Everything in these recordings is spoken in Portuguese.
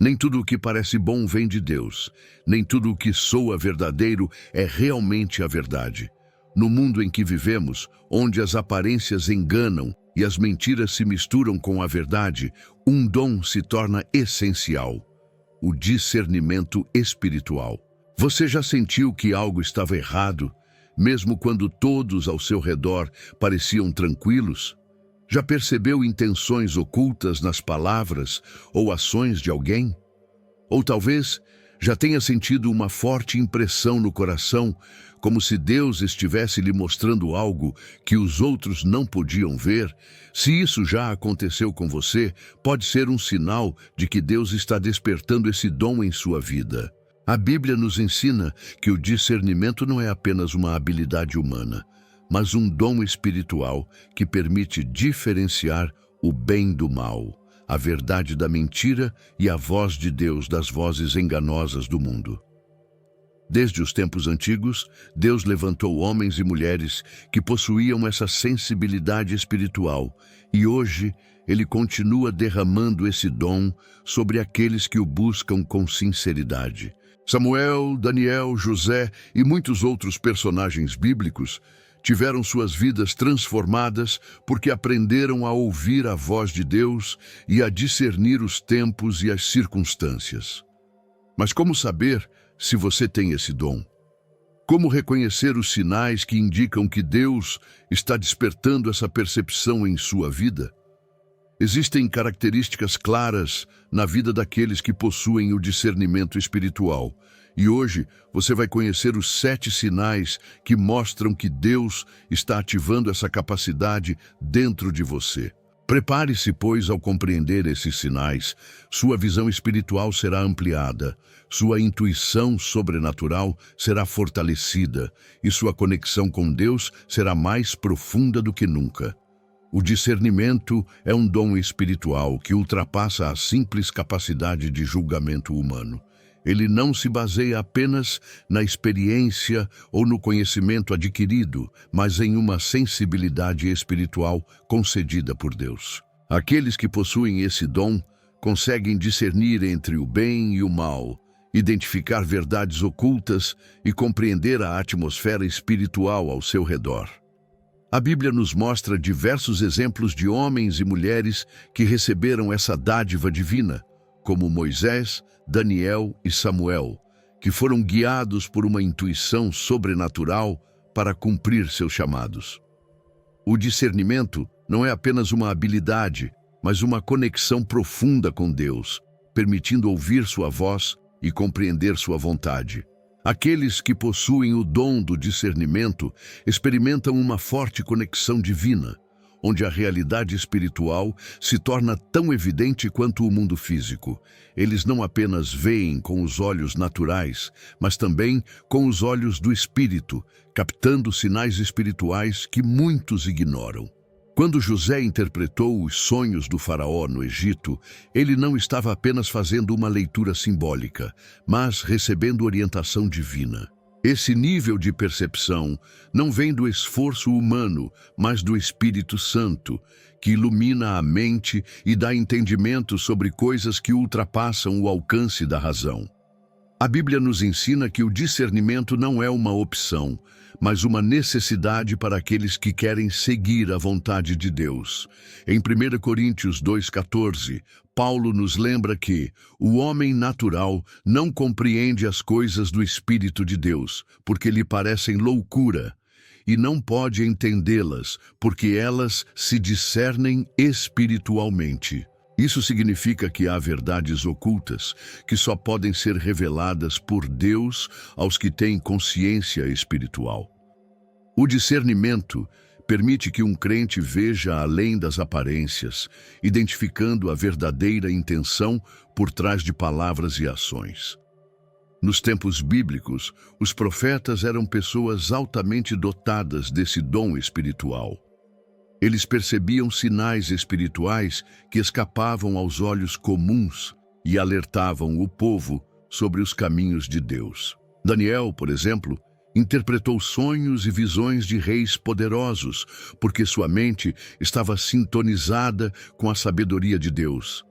Nem tudo o que parece bom vem de Deus. Nem tudo o que soa verdadeiro é realmente a verdade. No mundo em que vivemos, onde as aparências enganam e as mentiras se misturam com a verdade, um dom se torna essencial: o discernimento espiritual. Você já sentiu que algo estava errado, mesmo quando todos ao seu redor pareciam tranquilos? Já percebeu intenções ocultas nas palavras ou ações de alguém? Ou talvez já tenha sentido uma forte impressão no coração, como se Deus estivesse lhe mostrando algo que os outros não podiam ver? Se isso já aconteceu com você, pode ser um sinal de que Deus está despertando esse dom em sua vida. A Bíblia nos ensina que o discernimento não é apenas uma habilidade humana, mas um dom espiritual que permite diferenciar o bem do mal, a verdade da mentira e a voz de Deus das vozes enganosas do mundo. Desde os tempos antigos, Deus levantou homens e mulheres que possuíam essa sensibilidade espiritual, e hoje Ele continua derramando esse dom sobre aqueles que o buscam com sinceridade. Samuel, Daniel, José e muitos outros personagens bíblicos tiveram suas vidas transformadas porque aprenderam a ouvir a voz de Deus e a discernir os tempos e as circunstâncias. Mas como saber se você tem esse dom? Como reconhecer os sinais que indicam que Deus está despertando essa percepção em sua vida? Existem características claras na vida daqueles que possuem o discernimento espiritual. E hoje você vai conhecer os 7 sinais que mostram que Deus está ativando essa capacidade dentro de você. Prepare-se, pois, ao compreender esses sinais, sua visão espiritual será ampliada, sua intuição sobrenatural será fortalecida e sua conexão com Deus será mais profunda do que nunca. O discernimento é um dom espiritual que ultrapassa a simples capacidade de julgamento humano. Ele não se baseia apenas na experiência ou no conhecimento adquirido, mas em uma sensibilidade espiritual concedida por Deus. Aqueles que possuem esse dom conseguem discernir entre o bem e o mal, identificar verdades ocultas e compreender a atmosfera espiritual ao seu redor. A Bíblia nos mostra diversos exemplos de homens e mulheres que receberam essa dádiva divina, como Moisés, Daniel e Samuel, que foram guiados por uma intuição sobrenatural para cumprir seus chamados. O discernimento não é apenas uma habilidade, mas uma conexão profunda com Deus, permitindo ouvir sua voz e compreender sua vontade. Aqueles que possuem o dom do discernimento experimentam uma forte conexão divina, onde a realidade espiritual se torna tão evidente quanto o mundo físico. Eles não apenas veem com os olhos naturais, mas também com os olhos do Espírito, captando sinais espirituais que muitos ignoram. Quando José interpretou os sonhos do faraó no Egito, ele não estava apenas fazendo uma leitura simbólica, mas recebendo orientação divina. Esse nível de percepção não vem do esforço humano, mas do Espírito Santo, que ilumina a mente e dá entendimento sobre coisas que ultrapassam o alcance da razão. A Bíblia nos ensina que o discernimento não é uma opção, mas uma necessidade para aqueles que querem seguir a vontade de Deus. Em 1 Coríntios 2,14, Paulo nos lembra que o homem natural não compreende as coisas do Espírito de Deus, porque lhe parecem loucura, e não pode entendê-las, porque elas se discernem espiritualmente. Isso significa que há verdades ocultas que só podem ser reveladas por Deus aos que têm consciência espiritual. O discernimento permite que um crente veja além das aparências, identificando a verdadeira intenção por trás de palavras e ações. Nos tempos bíblicos, os profetas eram pessoas altamente dotadas desse dom espiritual. Eles percebiam sinais espirituais que escapavam aos olhos comuns e alertavam o povo sobre os caminhos de Deus. Daniel, por exemplo, interpretou sonhos e visões de reis poderosos, porque sua mente estava sintonizada com a sabedoria de Deus.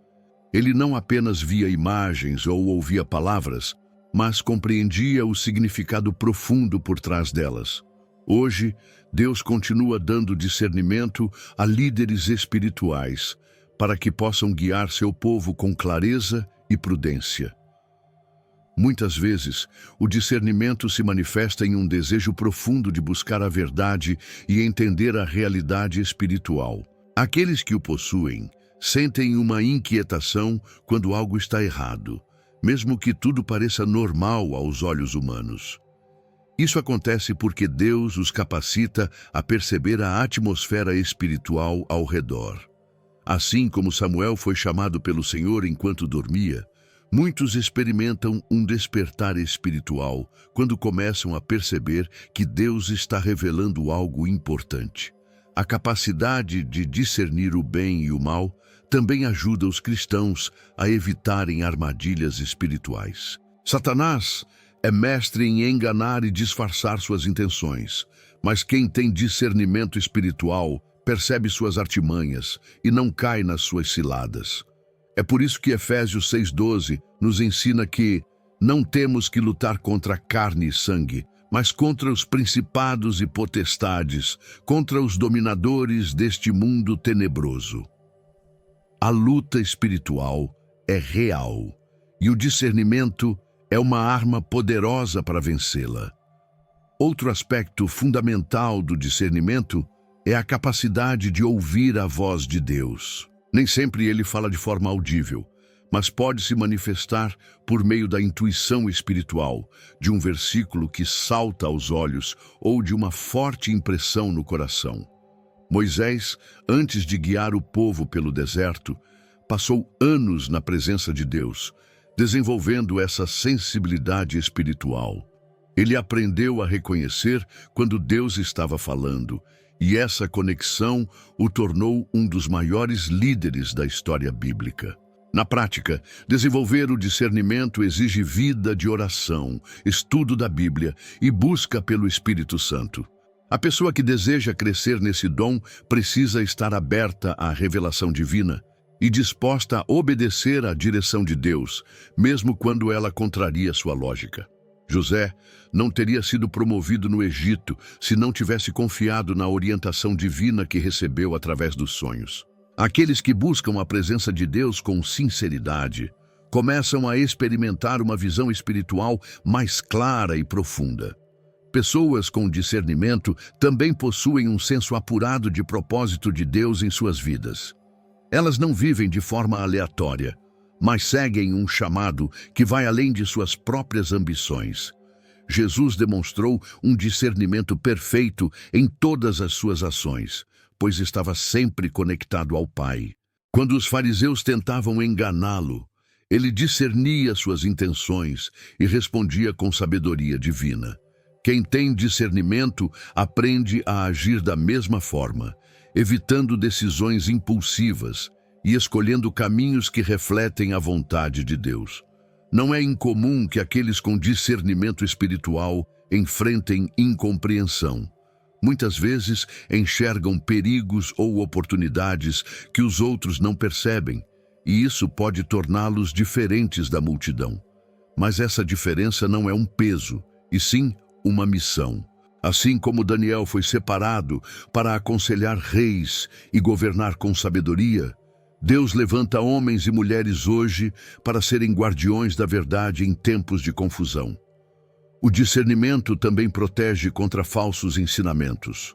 Ele não apenas via imagens ou ouvia palavras, mas compreendia o significado profundo por trás delas. Hoje, Deus continua dando discernimento a líderes espirituais, para que possam guiar seu povo com clareza e prudência. Muitas vezes, o discernimento se manifesta em um desejo profundo de buscar a verdade e entender a realidade espiritual. Aqueles que o possuem sentem uma inquietação quando algo está errado, mesmo que tudo pareça normal aos olhos humanos. Isso acontece porque Deus os capacita a perceber a atmosfera espiritual ao redor. Assim como Samuel foi chamado pelo Senhor enquanto dormia, muitos experimentam um despertar espiritual quando começam a perceber que Deus está revelando algo importante. A capacidade de discernir o bem e o mal também ajuda os cristãos a evitarem armadilhas espirituais. Satanás é mestre em enganar e disfarçar suas intenções, mas quem tem discernimento espiritual percebe suas artimanhas e não cai nas suas ciladas. É por isso que Efésios 6,12 nos ensina que não temos que lutar contra carne e sangue, mas contra os principados e potestades, contra os dominadores deste mundo tenebroso. A luta espiritual é real e o discernimento é uma arma poderosa para vencê-la. Outro aspecto fundamental do discernimento é a capacidade de ouvir a voz de Deus. Nem sempre ele fala de forma audível, mas pode se manifestar por meio da intuição espiritual, de um versículo que salta aos olhos ou de uma forte impressão no coração. Moisés, antes de guiar o povo pelo deserto, passou anos na presença de Deus, desenvolvendo essa sensibilidade espiritual. Ele aprendeu a reconhecer quando Deus estava falando, e essa conexão o tornou um dos maiores líderes da história bíblica. Na prática, desenvolver o discernimento exige vida de oração, estudo da Bíblia e busca pelo Espírito Santo. A pessoa que deseja crescer nesse dom precisa estar aberta à revelação divina e disposta a obedecer à direção de Deus, mesmo quando ela contraria sua lógica. José não teria sido promovido no Egito se não tivesse confiado na orientação divina que recebeu através dos sonhos. Aqueles que buscam a presença de Deus com sinceridade começam a experimentar uma visão espiritual mais clara e profunda. Pessoas com discernimento também possuem um senso apurado de propósito de Deus em suas vidas. Elas não vivem de forma aleatória, mas seguem um chamado que vai além de suas próprias ambições. Jesus demonstrou um discernimento perfeito em todas as suas ações, pois estava sempre conectado ao Pai. Quando os fariseus tentavam enganá-lo, ele discernia suas intenções e respondia com sabedoria divina. Quem tem discernimento aprende a agir da mesma forma, evitando decisões impulsivas e escolhendo caminhos que refletem a vontade de Deus. Não é incomum que aqueles com discernimento espiritual enfrentem incompreensão. Muitas vezes enxergam perigos ou oportunidades que os outros não percebem, e isso pode torná-los diferentes da multidão. Mas essa diferença não é um peso, e sim uma missão. Assim como Daniel foi separado para aconselhar reis e governar com sabedoria, Deus levanta homens e mulheres hoje para serem guardiões da verdade em tempos de confusão. O discernimento também protege contra falsos ensinamentos.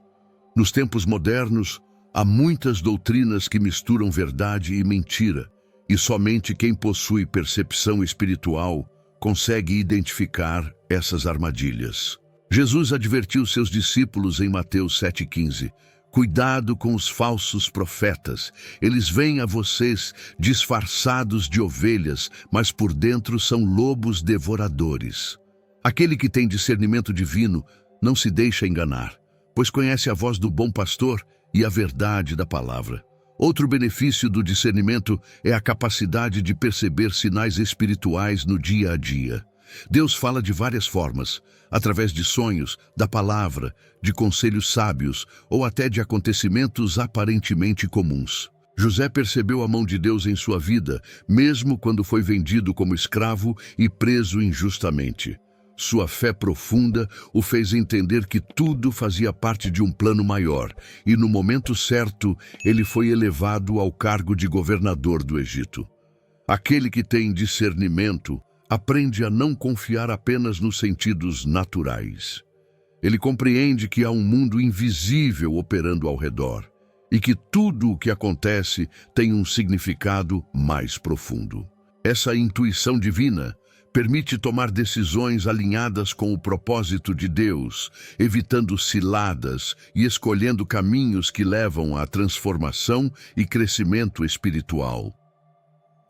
Nos tempos modernos, há muitas doutrinas que misturam verdade e mentira, e somente quem possui percepção espiritual consegue identificar essas armadilhas. Jesus advertiu seus discípulos em Mateus 7,15: cuidado com os falsos profetas. Eles vêm a vocês disfarçados de ovelhas, mas por dentro são lobos devoradores. Aquele que tem discernimento divino não se deixa enganar, pois conhece a voz do bom pastor e a verdade da palavra. Outro benefício do discernimento é a capacidade de perceber sinais espirituais no dia a dia. Deus fala de várias formas, através de sonhos, da palavra, de conselhos sábios ou até de acontecimentos aparentemente comuns. José percebeu a mão de Deus em sua vida, mesmo quando foi vendido como escravo e preso injustamente. Sua fé profunda o fez entender que tudo fazia parte de um plano maior, e no momento certo ele foi elevado ao cargo de governador do Egito. Aquele que tem discernimento aprende a não confiar apenas nos sentidos naturais. Ele compreende que há um mundo invisível operando ao redor e que tudo o que acontece tem um significado mais profundo. Essa intuição divina permite tomar decisões alinhadas com o propósito de Deus, evitando ciladas e escolhendo caminhos que levam à transformação e crescimento espiritual.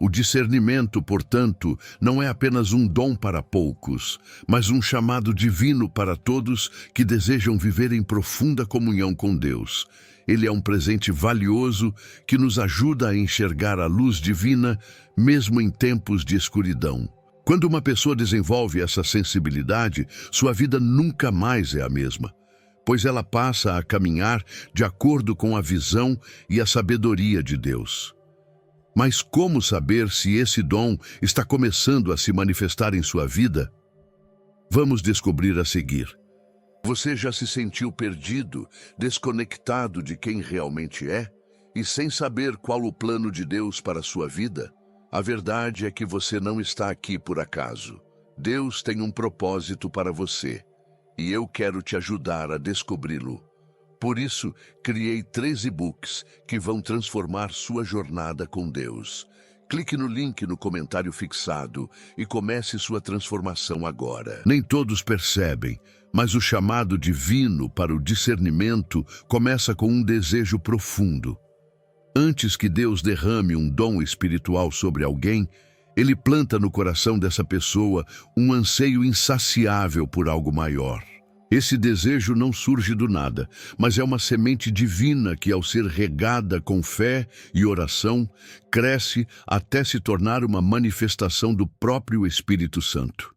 O discernimento, portanto, não é apenas um dom para poucos, mas um chamado divino para todos que desejam viver em profunda comunhão com Deus. Ele é um presente valioso que nos ajuda a enxergar a luz divina, mesmo em tempos de escuridão. Quando uma pessoa desenvolve essa sensibilidade, sua vida nunca mais é a mesma, pois ela passa a caminhar de acordo com a visão e a sabedoria de Deus. Mas como saber se esse dom está começando a se manifestar em sua vida? Vamos descobrir a seguir. Você já se sentiu perdido, desconectado de quem realmente é e sem saber qual o plano de Deus para a sua vida? A verdade é que você não está aqui por acaso. Deus tem um propósito para você e eu quero te ajudar a descobri-lo. Por isso, criei 3 e-books que vão transformar sua jornada com Deus. Clique no link no comentário fixado e comece sua transformação agora. Nem todos percebem, mas o chamado divino para o discernimento começa com um desejo profundo. Antes que Deus derrame um dom espiritual sobre alguém, Ele planta no coração dessa pessoa um anseio insaciável por algo maior. Esse desejo não surge do nada, mas é uma semente divina que, ao ser regada com fé e oração, cresce até se tornar uma manifestação do próprio Espírito Santo.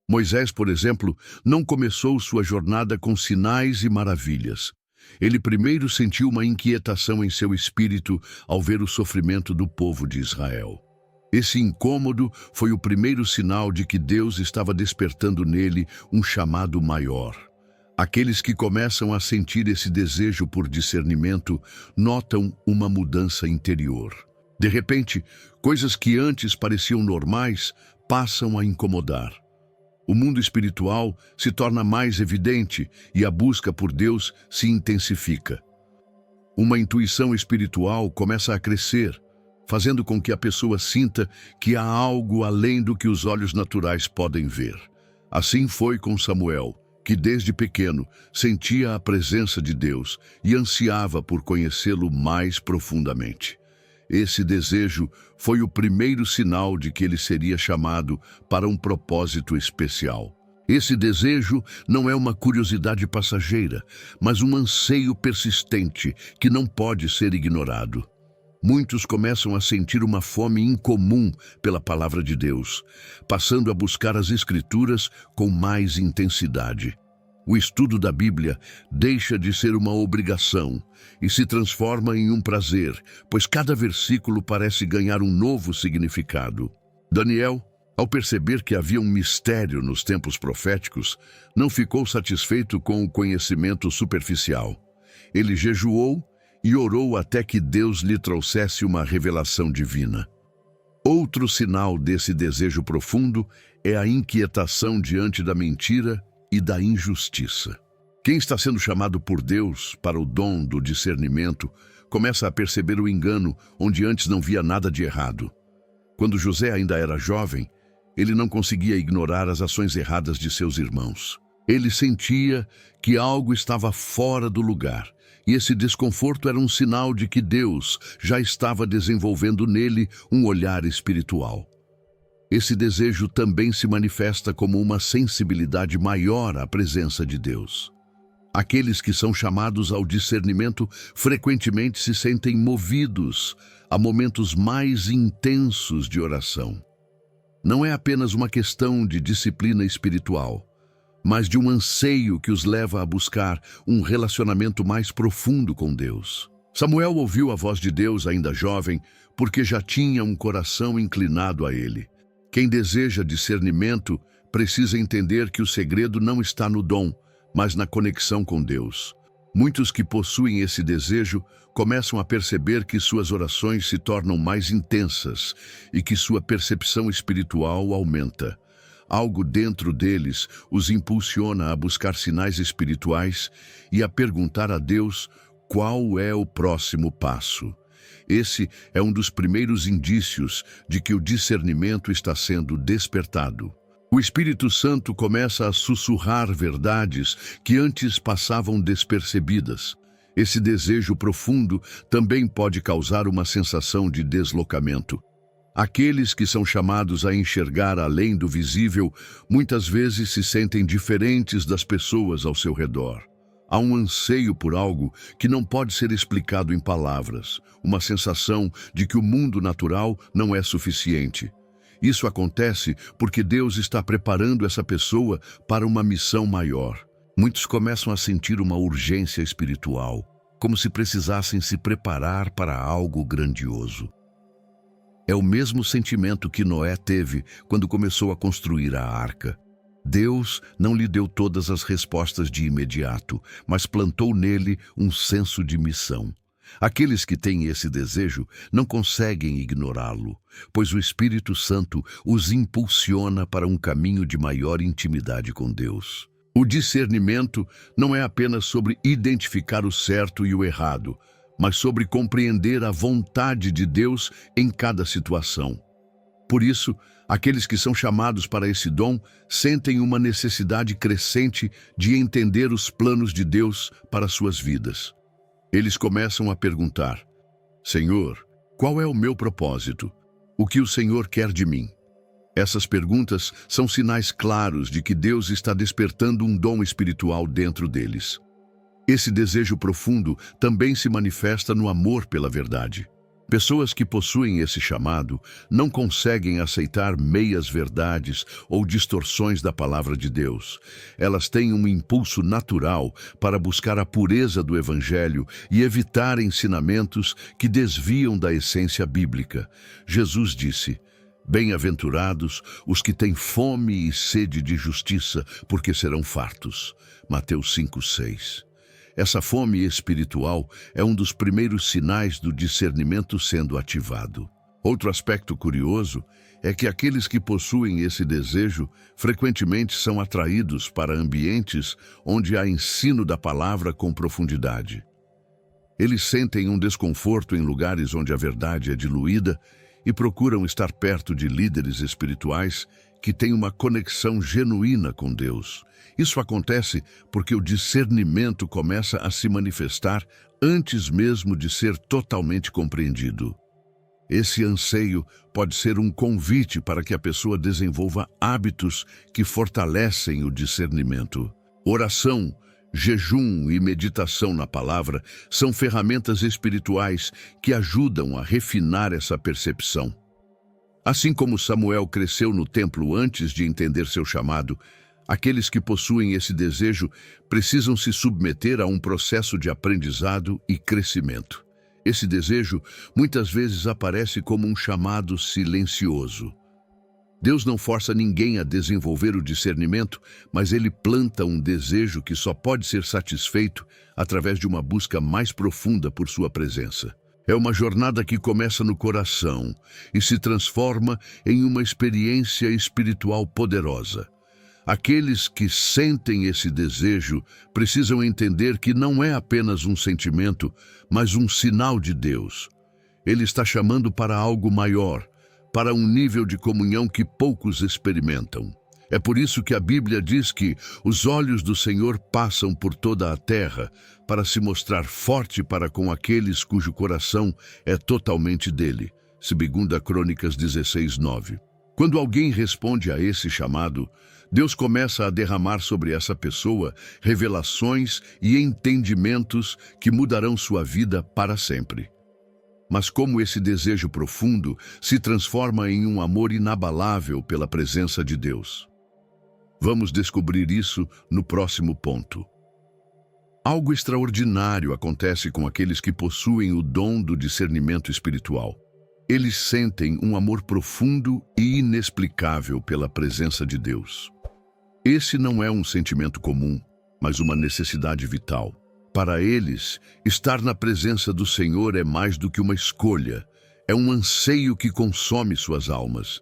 Moisés, por exemplo, não começou sua jornada com sinais e maravilhas. Ele primeiro sentiu uma inquietação em seu espírito ao ver o sofrimento do povo de Israel. Esse incômodo foi o primeiro sinal de que Deus estava despertando nele um chamado maior. Aqueles que começam a sentir esse desejo por discernimento notam uma mudança interior. De repente, coisas que antes pareciam normais passam a incomodar. O mundo espiritual se torna mais evidente e a busca por Deus se intensifica. Uma intuição espiritual começa a crescer, fazendo com que a pessoa sinta que há algo além do que os olhos naturais podem ver. Assim foi com Samuel, que desde pequeno sentia a presença de Deus e ansiava por conhecê-lo mais profundamente. Esse desejo foi o primeiro sinal de que ele seria chamado para um propósito especial. Esse desejo não é uma curiosidade passageira, mas um anseio persistente que não pode ser ignorado. Muitos começam a sentir uma fome incomum pela palavra de Deus, passando a buscar as Escrituras com mais intensidade. O estudo da Bíblia deixa de ser uma obrigação e se transforma em um prazer, pois cada versículo parece ganhar um novo significado. Daniel, ao perceber que havia um mistério nos tempos proféticos, não ficou satisfeito com o conhecimento superficial. Ele jejuou e orou até que Deus lhe trouxesse uma revelação divina. Outro sinal desse desejo profundo é a inquietação diante da mentira e da injustiça. Quem está sendo chamado por Deus para o dom do discernimento começa a perceber o engano onde antes não via nada de errado. Quando José ainda era jovem, ele não conseguia ignorar as ações erradas de seus irmãos. Ele sentia que algo estava fora do lugar, e esse desconforto era um sinal de que Deus já estava desenvolvendo nele um olhar espiritual. Esse desejo também se manifesta como uma sensibilidade maior à presença de Deus. Aqueles que são chamados ao discernimento frequentemente se sentem movidos a momentos mais intensos de oração. Não é apenas uma questão de disciplina espiritual, mas de um anseio que os leva a buscar um relacionamento mais profundo com Deus. Samuel ouviu a voz de Deus ainda jovem, porque já tinha um coração inclinado a ele. Quem deseja discernimento precisa entender que o segredo não está no dom, mas na conexão com Deus. Muitos que possuem esse desejo começam a perceber que suas orações se tornam mais intensas e que sua percepção espiritual aumenta. Algo dentro deles os impulsiona a buscar sinais espirituais e a perguntar a Deus qual é o próximo passo. Esse é um dos primeiros indícios de que o discernimento está sendo despertado. O Espírito Santo começa a sussurrar verdades que antes passavam despercebidas. Esse desejo profundo também pode causar uma sensação de deslocamento. Aqueles que são chamados a enxergar além do visível, muitas vezes se sentem diferentes das pessoas ao seu redor. Há um anseio por algo que não pode ser explicado em palavras, uma sensação de que o mundo natural não é suficiente. Isso acontece porque Deus está preparando essa pessoa para uma missão maior. Muitos começam a sentir uma urgência espiritual, como se precisassem se preparar para algo grandioso. É o mesmo sentimento que Noé teve quando começou a construir a arca. Deus não lhe deu todas as respostas de imediato, mas plantou nele um senso de missão. Aqueles que têm esse desejo não conseguem ignorá-lo, pois o Espírito Santo os impulsiona para um caminho de maior intimidade com Deus. O discernimento não é apenas sobre identificar o certo e o errado, mas sobre compreender a vontade de Deus em cada situação. Por isso, aqueles que são chamados para esse dom sentem uma necessidade crescente de entender os planos de Deus para suas vidas. Eles começam a perguntar: Senhor, qual é o meu propósito? O que o Senhor quer de mim? Essas perguntas são sinais claros de que Deus está despertando um dom espiritual dentro deles. Esse desejo profundo também se manifesta no amor pela verdade. Pessoas que possuem esse chamado não conseguem aceitar meias-verdades ou distorções da palavra de Deus. Elas têm um impulso natural para buscar a pureza do Evangelho e evitar ensinamentos que desviam da essência bíblica. Jesus disse: Bem-aventurados os que têm fome e sede de justiça, porque serão fartos. Mateus 5:6. Essa fome espiritual é um dos primeiros sinais do discernimento sendo ativado. Outro aspecto curioso é que aqueles que possuem esse desejo frequentemente são atraídos para ambientes onde há ensino da palavra com profundidade. Eles sentem um desconforto em lugares onde a verdade é diluída e procuram estar perto de líderes espirituais que têm uma conexão genuína com Deus. Isso acontece porque o discernimento começa a se manifestar antes mesmo de ser totalmente compreendido. Esse anseio pode ser um convite para que a pessoa desenvolva hábitos que fortalecem o discernimento. Oração, jejum e meditação na palavra são ferramentas espirituais que ajudam a refinar essa percepção. Assim como Samuel cresceu no templo antes de entender seu chamado, aqueles que possuem esse desejo precisam se submeter a um processo de aprendizado e crescimento. Esse desejo muitas vezes aparece como um chamado silencioso. Deus não força ninguém a desenvolver o discernimento, mas Ele planta um desejo que só pode ser satisfeito através de uma busca mais profunda por sua presença. É uma jornada que começa no coração e se transforma em uma experiência espiritual poderosa. Aqueles que sentem esse desejo precisam entender que não é apenas um sentimento, mas um sinal de Deus. Ele está chamando para algo maior, para um nível de comunhão que poucos experimentam. É por isso que a Bíblia diz que os olhos do Senhor passam por toda a terra para se mostrar forte para com aqueles cujo coração é totalmente dele. 2 Crônicas 16:9. Quando alguém responde a esse chamado, Deus começa a derramar sobre essa pessoa revelações e entendimentos que mudarão sua vida para sempre. Mas como esse desejo profundo se transforma em um amor inabalável pela presença de Deus? Vamos descobrir isso no próximo ponto. Algo extraordinário acontece com aqueles que possuem o dom do discernimento espiritual. Eles sentem um amor profundo e inexplicável pela presença de Deus. Esse não é um sentimento comum, mas uma necessidade vital. Para eles, estar na presença do Senhor é mais do que uma escolha, é um anseio que consome suas almas.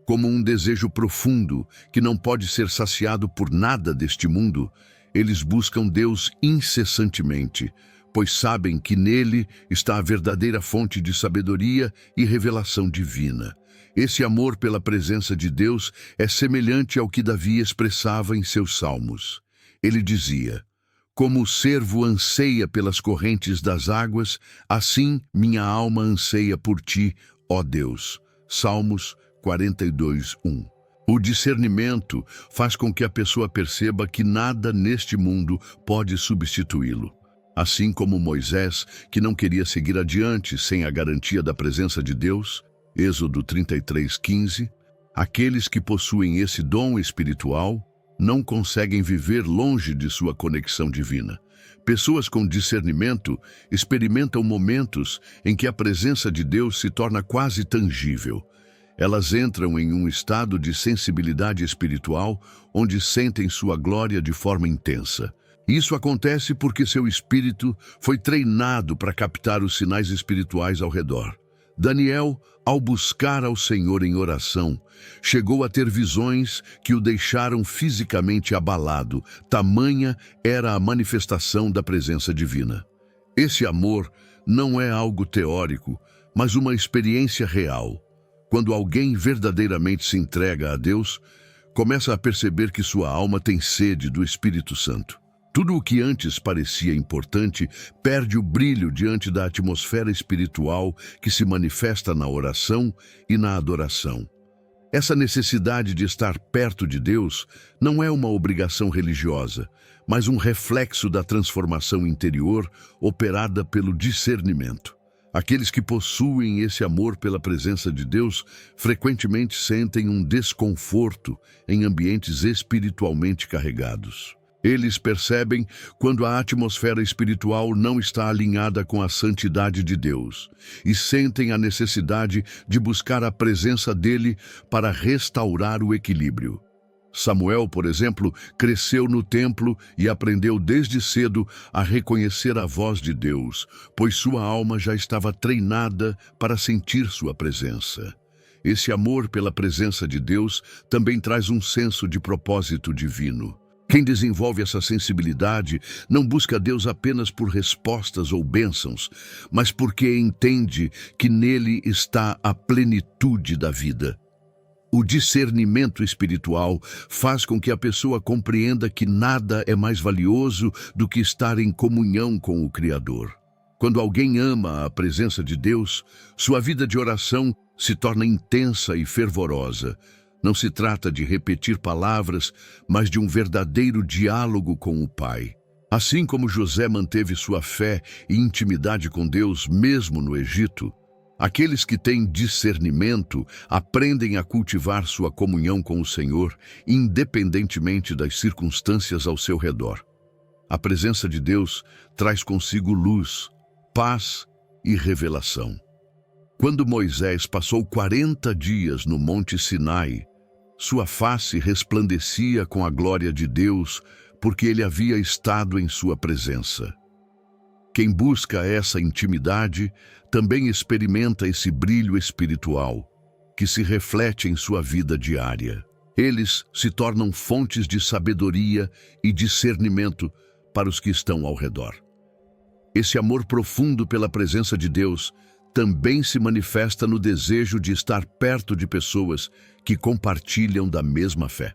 Como um desejo profundo que não pode ser saciado por nada deste mundo, eles buscam Deus incessantemente, pois sabem que nele está a verdadeira fonte de sabedoria e revelação divina. Esse amor pela presença de Deus é semelhante ao que Davi expressava em seus salmos. Ele dizia: "Como o cervo anseia pelas correntes das águas, assim minha alma anseia por ti, ó Deus." Salmos 42:1. O discernimento faz com que a pessoa perceba que nada neste mundo pode substituí-lo. Assim como Moisés, que não queria seguir adiante sem a garantia da presença de Deus, Êxodo 33:15, aqueles que possuem esse dom espiritual não conseguem viver longe de sua conexão divina. Pessoas com discernimento experimentam momentos em que a presença de Deus se torna quase tangível. Elas entram em um estado de sensibilidade espiritual onde sentem sua glória de forma intensa. Isso acontece porque seu espírito foi treinado para captar os sinais espirituais ao redor. Daniel, ao buscar ao Senhor em oração, chegou a ter visões que o deixaram fisicamente abalado, tamanha era a manifestação da presença divina. Esse amor não é algo teórico, mas uma experiência real. Quando alguém verdadeiramente se entrega a Deus, começa a perceber que sua alma tem sede do Espírito Santo. Tudo o que antes parecia importante perde o brilho diante da atmosfera espiritual que se manifesta na oração e na adoração. Essa necessidade de estar perto de Deus não é uma obrigação religiosa, mas um reflexo da transformação interior operada pelo discernimento. Aqueles que possuem esse amor pela presença de Deus frequentemente sentem um desconforto em ambientes espiritualmente carregados. Eles percebem quando a atmosfera espiritual não está alinhada com a santidade de Deus e sentem a necessidade de buscar a presença dele para restaurar o equilíbrio. Samuel, por exemplo, cresceu no templo e aprendeu desde cedo a reconhecer a voz de Deus, pois sua alma já estava treinada para sentir sua presença. Esse amor pela presença de Deus também traz um senso de propósito divino. Quem desenvolve essa sensibilidade não busca Deus apenas por respostas ou bênçãos, mas porque entende que nele está a plenitude da vida. O discernimento espiritual faz com que a pessoa compreenda que nada é mais valioso do que estar em comunhão com o Criador. Quando alguém ama a presença de Deus, sua vida de oração se torna intensa e fervorosa. Não se trata de repetir palavras, mas de um verdadeiro diálogo com o Pai. Assim como José manteve sua fé e intimidade com Deus mesmo no Egito, aqueles que têm discernimento aprendem a cultivar sua comunhão com o Senhor, independentemente das circunstâncias ao seu redor. A presença de Deus traz consigo luz, paz e revelação. Quando Moisés passou 40 dias no Monte Sinai, sua face resplandecia com a glória de Deus, porque ele havia estado em sua presença. Quem busca essa intimidade também experimenta esse brilho espiritual, que se reflete em sua vida diária. Eles se tornam fontes de sabedoria e discernimento para os que estão ao redor. Esse amor profundo pela presença de Deus também se manifesta no desejo de estar perto de pessoas que compartilham da mesma fé.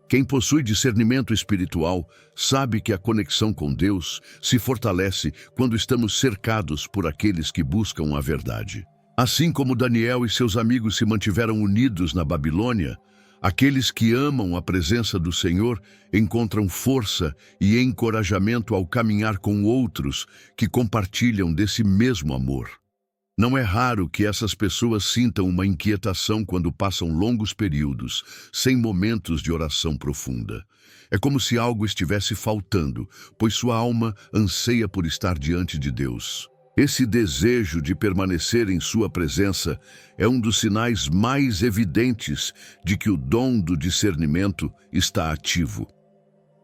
Quem possui discernimento espiritual sabe que a conexão com Deus se fortalece quando estamos cercados por aqueles que buscam a verdade. Assim como Daniel e seus amigos se mantiveram unidos na Babilônia, aqueles que amam a presença do Senhor encontram força e encorajamento ao caminhar com outros que compartilham desse mesmo amor. Não é raro que essas pessoas sintam uma inquietação quando passam longos períodos, sem momentos de oração profunda. É como se algo estivesse faltando, pois sua alma anseia por estar diante de Deus. Esse desejo de permanecer em sua presença é um dos sinais mais evidentes de que o dom do discernimento está ativo.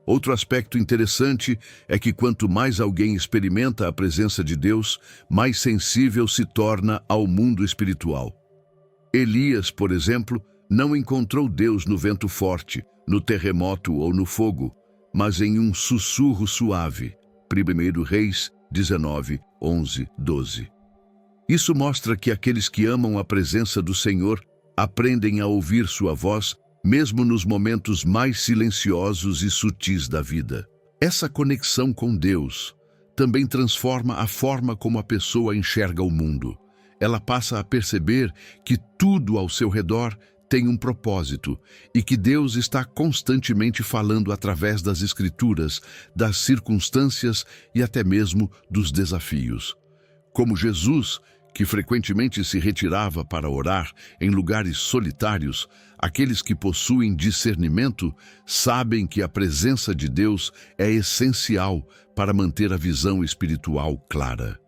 Outro aspecto interessante é que quanto mais alguém experimenta a presença de Deus, mais sensível se torna ao mundo espiritual. Elias, por exemplo, não encontrou Deus no vento forte, no terremoto ou no fogo, mas em um sussurro suave. 1 Reis 19, 11, 12. Isso mostra que aqueles que amam a presença do Senhor aprendem a ouvir sua voz mesmo nos momentos mais silenciosos e sutis da vida. Essa conexão com Deus também transforma a forma como a pessoa enxerga o mundo. Ela passa a perceber que tudo ao seu redor tem um propósito e que Deus está constantemente falando através das Escrituras, das circunstâncias e até mesmo dos desafios. Como Jesus, que frequentemente se retirava para orar em lugares solitários, aqueles que possuem discernimento sabem que a presença de Deus é essencial para manter a visão espiritual clara.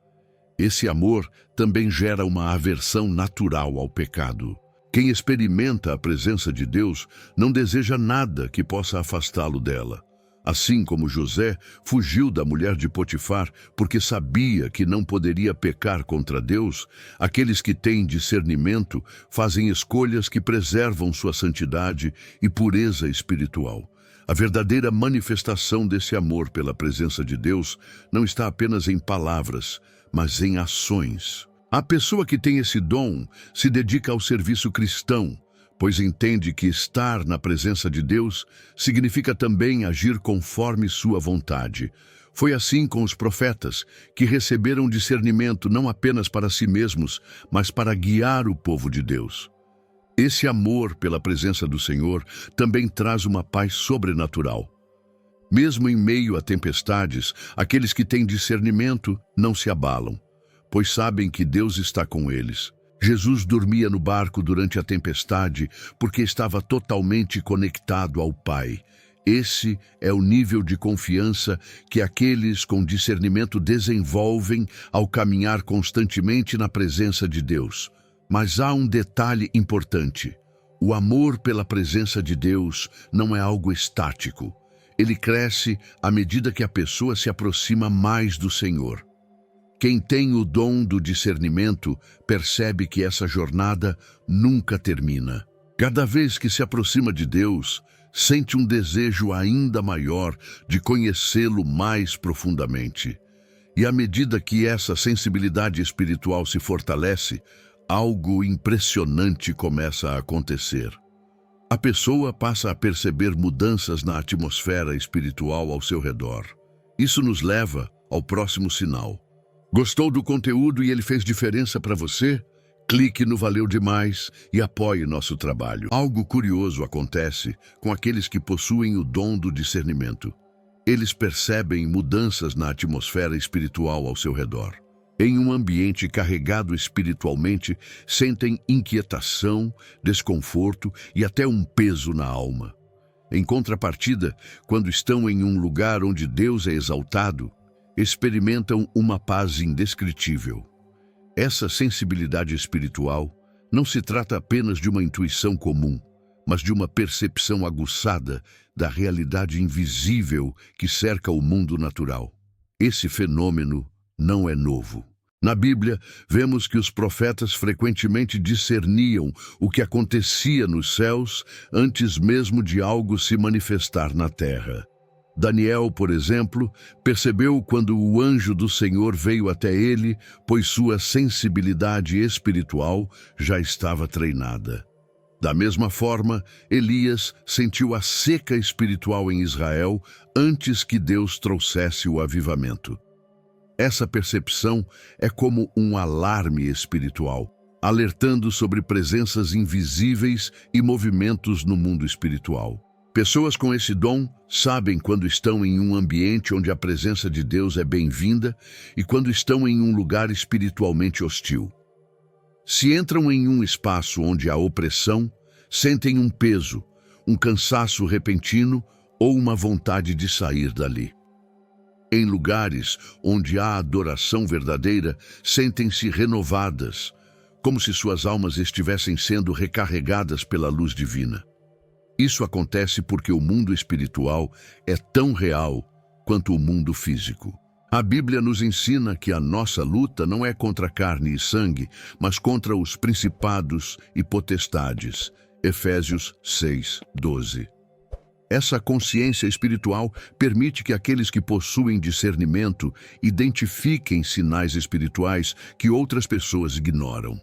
Esse amor também gera uma aversão natural ao pecado. Quem experimenta a presença de Deus não deseja nada que possa afastá-lo dela. Assim como José fugiu da mulher de Potifar porque sabia que não poderia pecar contra Deus, aqueles que têm discernimento fazem escolhas que preservam sua santidade e pureza espiritual. A verdadeira manifestação desse amor pela presença de Deus não está apenas em palavras, mas em ações. A pessoa que tem esse dom se dedica ao serviço cristão, pois entende que estar na presença de Deus significa também agir conforme sua vontade. Foi assim com os profetas, que receberam discernimento não apenas para si mesmos, mas para guiar o povo de Deus. Esse amor pela presença do Senhor também traz uma paz sobrenatural. Mesmo em meio a tempestades, aqueles que têm discernimento não se abalam, pois sabem que Deus está com eles. Jesus dormia no barco durante a tempestade porque estava totalmente conectado ao Pai. Esse é o nível de confiança que aqueles com discernimento desenvolvem ao caminhar constantemente na presença de Deus. Mas há um detalhe importante. O amor pela presença de Deus não é algo estático. Ele cresce à medida que a pessoa se aproxima mais do Senhor. Quem tem o dom do discernimento percebe que essa jornada nunca termina. Cada vez que se aproxima de Deus, sente um desejo ainda maior de conhecê-lo mais profundamente. E à medida que essa sensibilidade espiritual se fortalece, algo impressionante começa a acontecer. A pessoa passa a perceber mudanças na atmosfera espiritual ao seu redor. Isso nos leva ao próximo sinal. Gostou do conteúdo e ele fez diferença para você? Clique no Valeu Demais e apoie nosso trabalho. Algo curioso acontece com aqueles que possuem o dom do discernimento. Eles percebem mudanças na atmosfera espiritual ao seu redor. Em um ambiente carregado espiritualmente, sentem inquietação, desconforto e até um peso na alma. Em contrapartida, quando estão em um lugar onde Deus é exaltado, experimentam uma paz indescritível. Essa sensibilidade espiritual não se trata apenas de uma intuição comum, mas de uma percepção aguçada da realidade invisível que cerca o mundo natural. Esse fenômeno não é novo. Na Bíblia, vemos que os profetas frequentemente discerniam o que acontecia nos céus antes mesmo de algo se manifestar na terra. Daniel, por exemplo, percebeu quando o anjo do Senhor veio até ele, pois sua sensibilidade espiritual já estava treinada. Da mesma forma, Elias sentiu a seca espiritual em Israel antes que Deus trouxesse o avivamento. Essa percepção é como um alarme espiritual, alertando sobre presenças invisíveis e movimentos no mundo espiritual. Pessoas com esse dom sabem quando estão em um ambiente onde a presença de Deus é bem-vinda e quando estão em um lugar espiritualmente hostil. Se entram em um espaço onde há opressão, sentem um peso, um cansaço repentino ou uma vontade de sair dali. Em lugares onde há adoração verdadeira, sentem-se renovadas, como se suas almas estivessem sendo recarregadas pela luz divina. Isso acontece porque o mundo espiritual é tão real quanto o mundo físico. A Bíblia nos ensina que a nossa luta não é contra carne e sangue, mas contra os principados e potestades. Efésios 6:12. Essa consciência espiritual permite que aqueles que possuem discernimento identifiquem sinais espirituais que outras pessoas ignoram.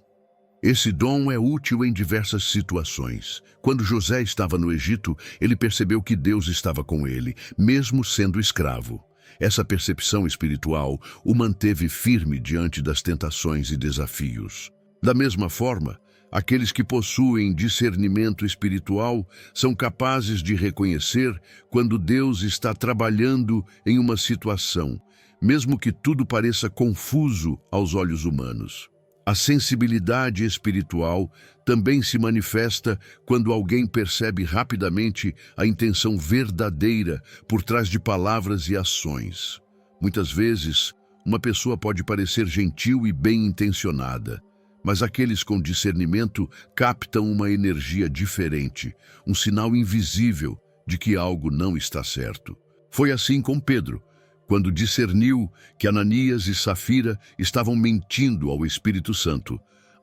Esse dom é útil em diversas situações. Quando José estava no Egito, ele percebeu que Deus estava com ele, mesmo sendo escravo. Essa percepção espiritual o manteve firme diante das tentações e desafios. Da mesma forma, aqueles que possuem discernimento espiritual são capazes de reconhecer quando Deus está trabalhando em uma situação, mesmo que tudo pareça confuso aos olhos humanos. A sensibilidade espiritual também se manifesta quando alguém percebe rapidamente a intenção verdadeira por trás de palavras e ações. Muitas vezes, uma pessoa pode parecer gentil e bem-intencionada, mas aqueles com discernimento captam uma energia diferente, um sinal invisível de que algo não está certo. Foi assim com Pedro, quando discerniu que Ananias e Safira estavam mentindo ao Espírito Santo.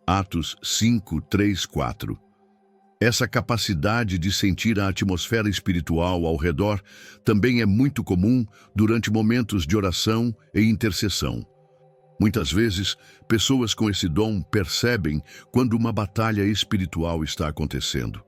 Atos 5, 3, 4. Essa capacidade de sentir a atmosfera espiritual ao redor também é muito comum durante momentos de oração e intercessão. Muitas vezes, pessoas com esse dom percebem quando uma batalha espiritual está acontecendo.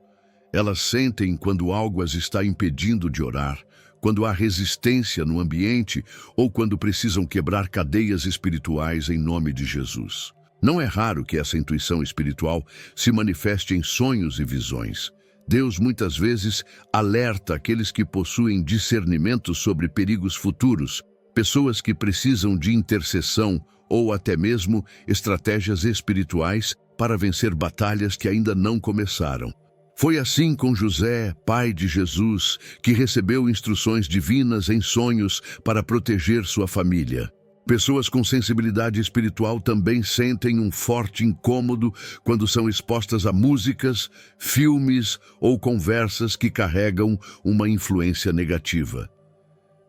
Elas sentem quando algo as está impedindo de orar, quando há resistência no ambiente ou quando precisam quebrar cadeias espirituais em nome de Jesus. Não é raro que essa intuição espiritual se manifeste em sonhos e visões. Deus muitas vezes alerta aqueles que possuem discernimento sobre perigos futuros, pessoas que precisam de intercessão ou até mesmo estratégias espirituais para vencer batalhas que ainda não começaram. Foi assim com José, pai de Jesus, que recebeu instruções divinas em sonhos para proteger sua família. Pessoas com sensibilidade espiritual também sentem um forte incômodo quando são expostas a músicas, filmes ou conversas que carregam uma influência negativa.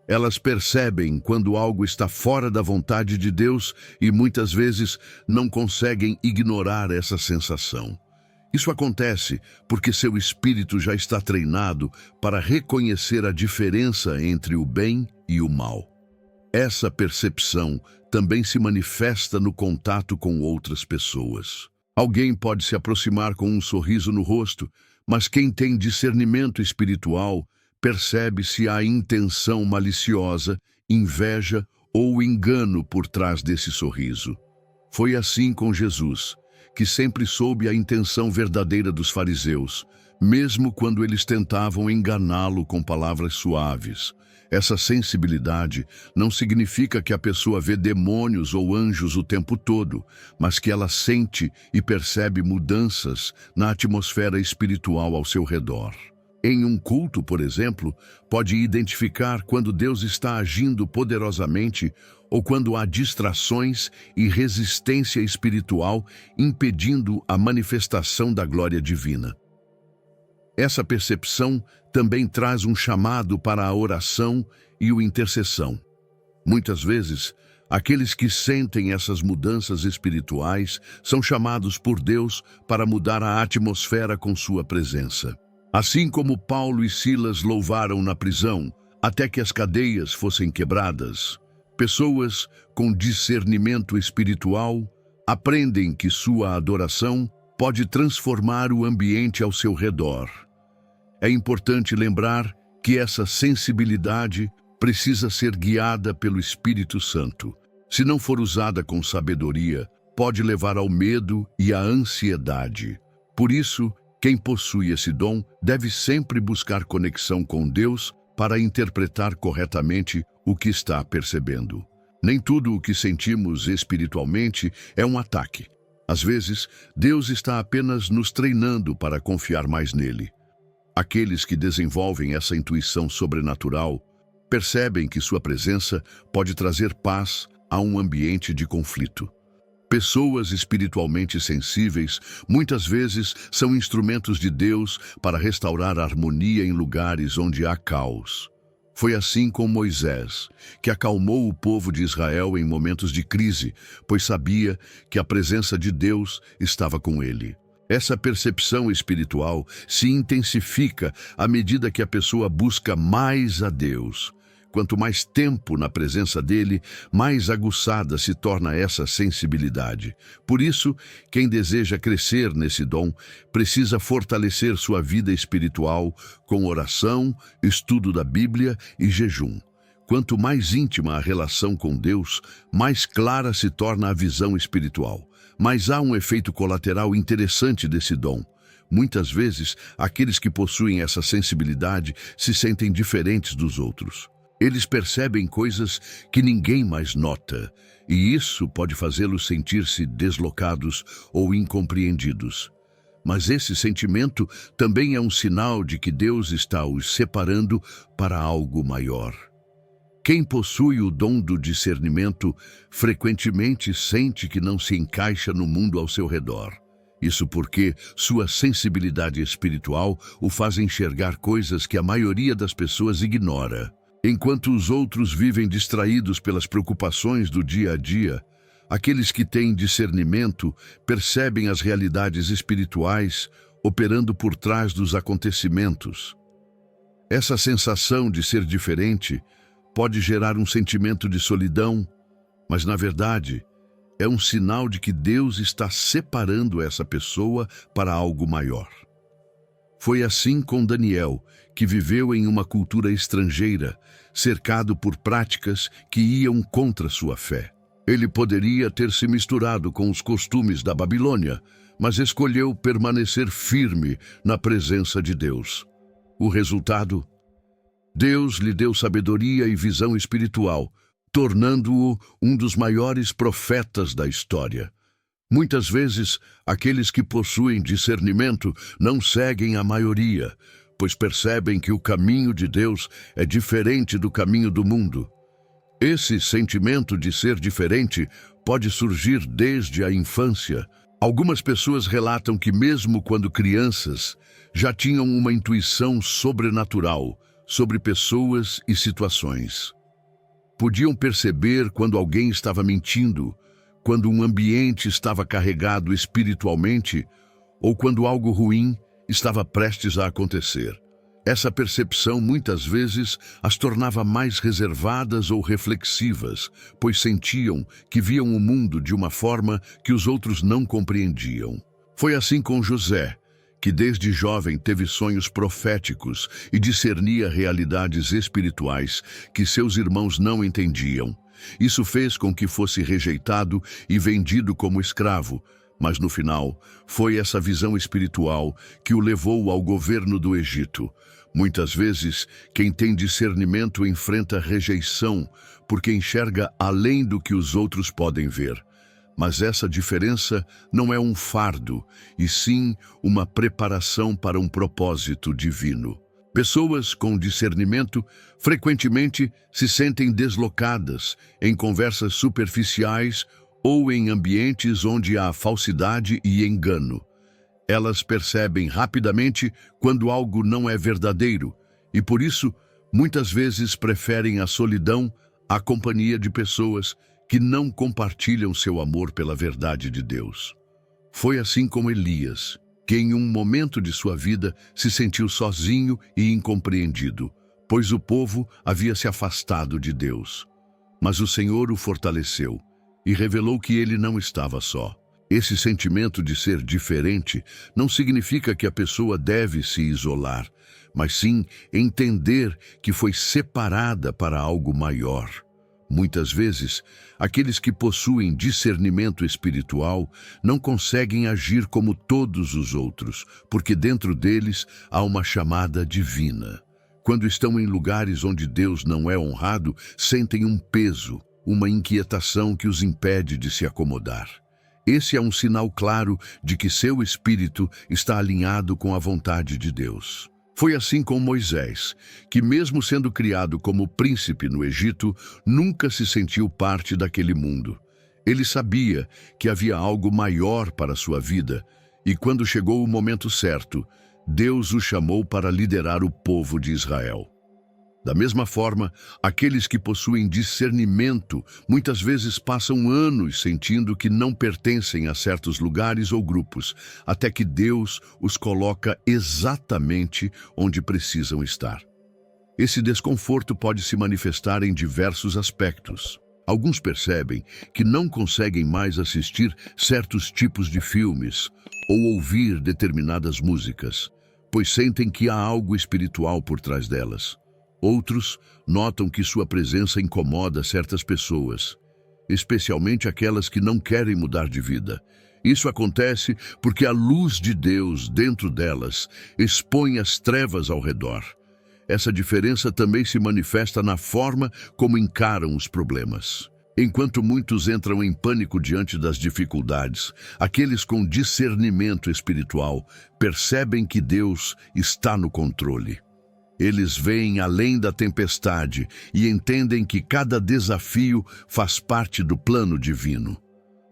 Elas percebem quando algo está fora da vontade de Deus e muitas vezes não conseguem ignorar essa sensação. Isso acontece porque seu espírito já está treinado para reconhecer a diferença entre o bem e o mal. Essa percepção também se manifesta no contato com outras pessoas. Alguém pode se aproximar com um sorriso no rosto, mas quem tem discernimento espiritual percebe se há intenção maliciosa, inveja ou engano por trás desse sorriso. Foi assim com Jesus, que sempre soube a intenção verdadeira dos fariseus, mesmo quando eles tentavam enganá-lo com palavras suaves. Essa sensibilidade não significa que a pessoa vê demônios ou anjos o tempo todo, mas que ela sente e percebe mudanças na atmosfera espiritual ao seu redor. Em um culto, por exemplo, pode identificar quando Deus está agindo poderosamente ou quando há distrações e resistência espiritual impedindo a manifestação da glória divina. Essa percepção também traz um chamado para a oração e a intercessão. Muitas vezes, aqueles que sentem essas mudanças espirituais são chamados por Deus para mudar a atmosfera com sua presença. Assim como Paulo e Silas louvaram na prisão até que as cadeias fossem quebradas, pessoas com discernimento espiritual aprendem que sua adoração pode transformar o ambiente ao seu redor. É importante lembrar que essa sensibilidade precisa ser guiada pelo Espírito Santo. Se não for usada com sabedoria, pode levar ao medo e à ansiedade. Por isso, quem possui esse dom deve sempre buscar conexão com Deus para interpretar corretamente o que está percebendo. Nem tudo o que sentimos espiritualmente é um ataque. Às vezes, Deus está apenas nos treinando para confiar mais nele. Aqueles que desenvolvem essa intuição sobrenatural percebem que sua presença pode trazer paz a um ambiente de conflito. Pessoas espiritualmente sensíveis muitas vezes são instrumentos de Deus para restaurar a harmonia em lugares onde há caos. Foi assim com Moisés, que acalmou o povo de Israel em momentos de crise, pois sabia que a presença de Deus estava com ele. Essa percepção espiritual se intensifica à medida que a pessoa busca mais a Deus. Quanto mais tempo na presença dele, mais aguçada se torna essa sensibilidade. Por isso, quem deseja crescer nesse dom precisa fortalecer sua vida espiritual com oração, estudo da Bíblia e jejum. Quanto mais íntima a relação com Deus, mais clara se torna a visão espiritual. Mas há um efeito colateral interessante desse dom. Muitas vezes, aqueles que possuem essa sensibilidade se sentem diferentes dos outros. Eles percebem coisas que ninguém mais nota, e isso pode fazê-los sentir-se deslocados ou incompreendidos. Mas esse sentimento também é um sinal de que Deus está os separando para algo maior. Quem possui o dom do discernimento frequentemente sente que não se encaixa no mundo ao seu redor. Isso porque sua sensibilidade espiritual o faz enxergar coisas que a maioria das pessoas ignora. Enquanto os outros vivem distraídos pelas preocupações do dia a dia, aqueles que têm discernimento percebem as realidades espirituais operando por trás dos acontecimentos. Essa sensação de ser diferente pode gerar um sentimento de solidão, mas, na verdade, é um sinal de que Deus está separando essa pessoa para algo maior. Foi assim com Daniel, que viveu em uma cultura estrangeira, cercado por práticas que iam contra sua fé. Ele poderia ter se misturado com os costumes da Babilônia, mas escolheu permanecer firme na presença de Deus. O resultado? Deus lhe deu sabedoria e visão espiritual, tornando-o um dos maiores profetas da história. Muitas vezes, aqueles que possuem discernimento não seguem a maioria, pois percebem que o caminho de Deus é diferente do caminho do mundo. Esse sentimento de ser diferente pode surgir desde a infância. Algumas pessoas relatam que mesmo quando crianças, já tinham uma intuição sobrenatural sobre pessoas e situações. Podiam perceber quando alguém estava mentindo, quando um ambiente estava carregado espiritualmente ou quando algo ruim estava prestes a acontecer. Essa percepção muitas vezes as tornava mais reservadas ou reflexivas, pois sentiam que viam o mundo de uma forma que os outros não compreendiam. Foi assim com José, que desde jovem teve sonhos proféticos e discernia realidades espirituais que seus irmãos não entendiam. Isso fez com que fosse rejeitado e vendido como escravo, mas no final foi essa visão espiritual que o levou ao governo do Egito. Muitas vezes, quem tem discernimento enfrenta rejeição porque enxerga além do que os outros podem ver. Mas essa diferença não é um fardo, e sim uma preparação para um propósito divino. Pessoas com discernimento frequentemente se sentem deslocadas em conversas superficiais ou em ambientes onde há falsidade e engano. Elas percebem rapidamente quando algo não é verdadeiro e, por isso, muitas vezes preferem a solidão à companhia de pessoas que não compartilham seu amor pela verdade de Deus. Foi assim com Elias, que em um momento de sua vida se sentiu sozinho e incompreendido, pois o povo havia se afastado de Deus. Mas o Senhor o fortaleceu e revelou que ele não estava só. Esse sentimento de ser diferente não significa que a pessoa deve se isolar, mas sim entender que foi separada para algo maior. Muitas vezes, aqueles que possuem discernimento espiritual não conseguem agir como todos os outros, porque dentro deles há uma chamada divina. Quando estão em lugares onde Deus não é honrado, sentem um peso, uma inquietação que os impede de se acomodar. Esse é um sinal claro de que seu espírito está alinhado com a vontade de Deus. Foi assim com Moisés, que mesmo sendo criado como príncipe no Egito, nunca se sentiu parte daquele mundo. Ele sabia que havia algo maior para sua vida, e quando chegou o momento certo, Deus o chamou para liderar o povo de Israel. Da mesma forma, aqueles que possuem discernimento muitas vezes passam anos sentindo que não pertencem a certos lugares ou grupos, até que Deus os coloca exatamente onde precisam estar. Esse desconforto pode se manifestar em diversos aspectos. Alguns percebem que não conseguem mais assistir certos tipos de filmes ou ouvir determinadas músicas, pois sentem que há algo espiritual por trás delas. Outros notam que sua presença incomoda certas pessoas, especialmente aquelas que não querem mudar de vida. Isso acontece porque a luz de Deus dentro delas expõe as trevas ao redor. Essa diferença também se manifesta na forma como encaram os problemas. Enquanto muitos entram em pânico diante das dificuldades, aqueles com discernimento espiritual percebem que Deus está no controle. Eles veem além da tempestade e entendem que cada desafio faz parte do plano divino.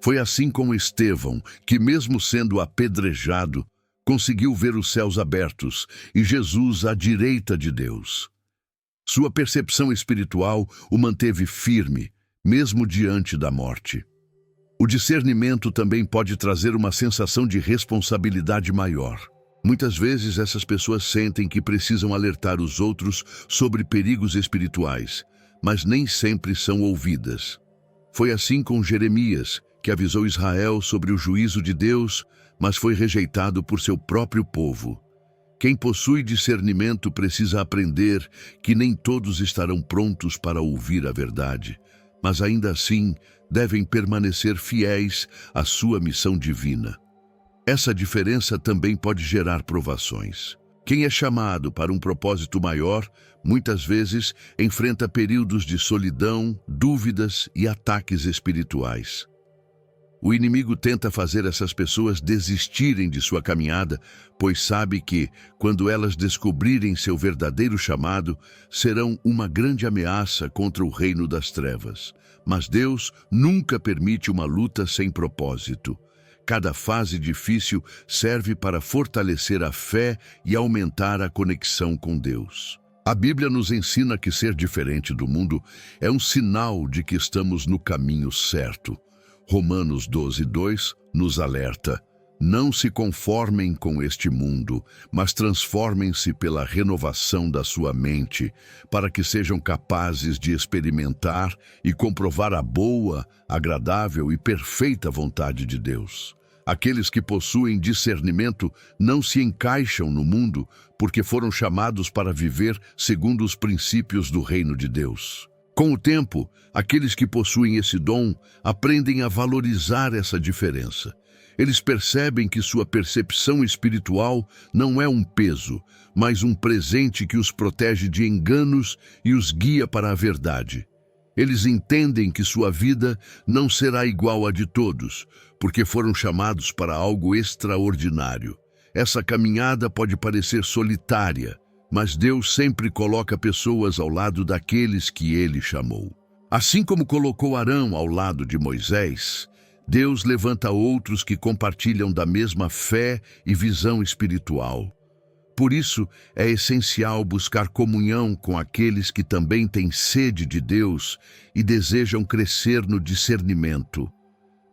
Foi assim com Estevão, que mesmo sendo apedrejado, conseguiu ver os céus abertos e Jesus à direita de Deus. Sua percepção espiritual o manteve firme, mesmo diante da morte. O discernimento também pode trazer uma sensação de responsabilidade maior. Muitas vezes essas pessoas sentem que precisam alertar os outros sobre perigos espirituais, mas nem sempre são ouvidas. Foi assim com Jeremias, que avisou Israel sobre o juízo de Deus, mas foi rejeitado por seu próprio povo. Quem possui discernimento precisa aprender que nem todos estarão prontos para ouvir a verdade, mas ainda assim devem permanecer fiéis à sua missão divina. Essa diferença também pode gerar provações. Quem é chamado para um propósito maior, muitas vezes enfrenta períodos de solidão, dúvidas e ataques espirituais. O inimigo tenta fazer essas pessoas desistirem de sua caminhada, pois sabe que, quando elas descobrirem seu verdadeiro chamado, serão uma grande ameaça contra o reino das trevas. Mas Deus nunca permite uma luta sem propósito. Cada fase difícil serve para fortalecer a fé e aumentar a conexão com Deus. A Bíblia nos ensina que ser diferente do mundo é um sinal de que estamos no caminho certo. Romanos 12:2 nos alerta: não se conformem com este mundo, mas transformem-se pela renovação da sua mente, para que sejam capazes de experimentar e comprovar a boa, agradável e perfeita vontade de Deus. Aqueles que possuem discernimento não se encaixam no mundo porque foram chamados para viver segundo os princípios do reino de Deus. Com o tempo, aqueles que possuem esse dom aprendem a valorizar essa diferença. Eles percebem que sua percepção espiritual não é um peso, mas um presente que os protege de enganos e os guia para a verdade. Eles entendem que sua vida não será igual à de todos, porque foram chamados para algo extraordinário. Essa caminhada pode parecer solitária, mas Deus sempre coloca pessoas ao lado daqueles que Ele chamou. Assim como colocou Arão ao lado de Moisés, Deus levanta outros que compartilham da mesma fé e visão espiritual. Por isso, é essencial buscar comunhão com aqueles que também têm sede de Deus e desejam crescer no discernimento.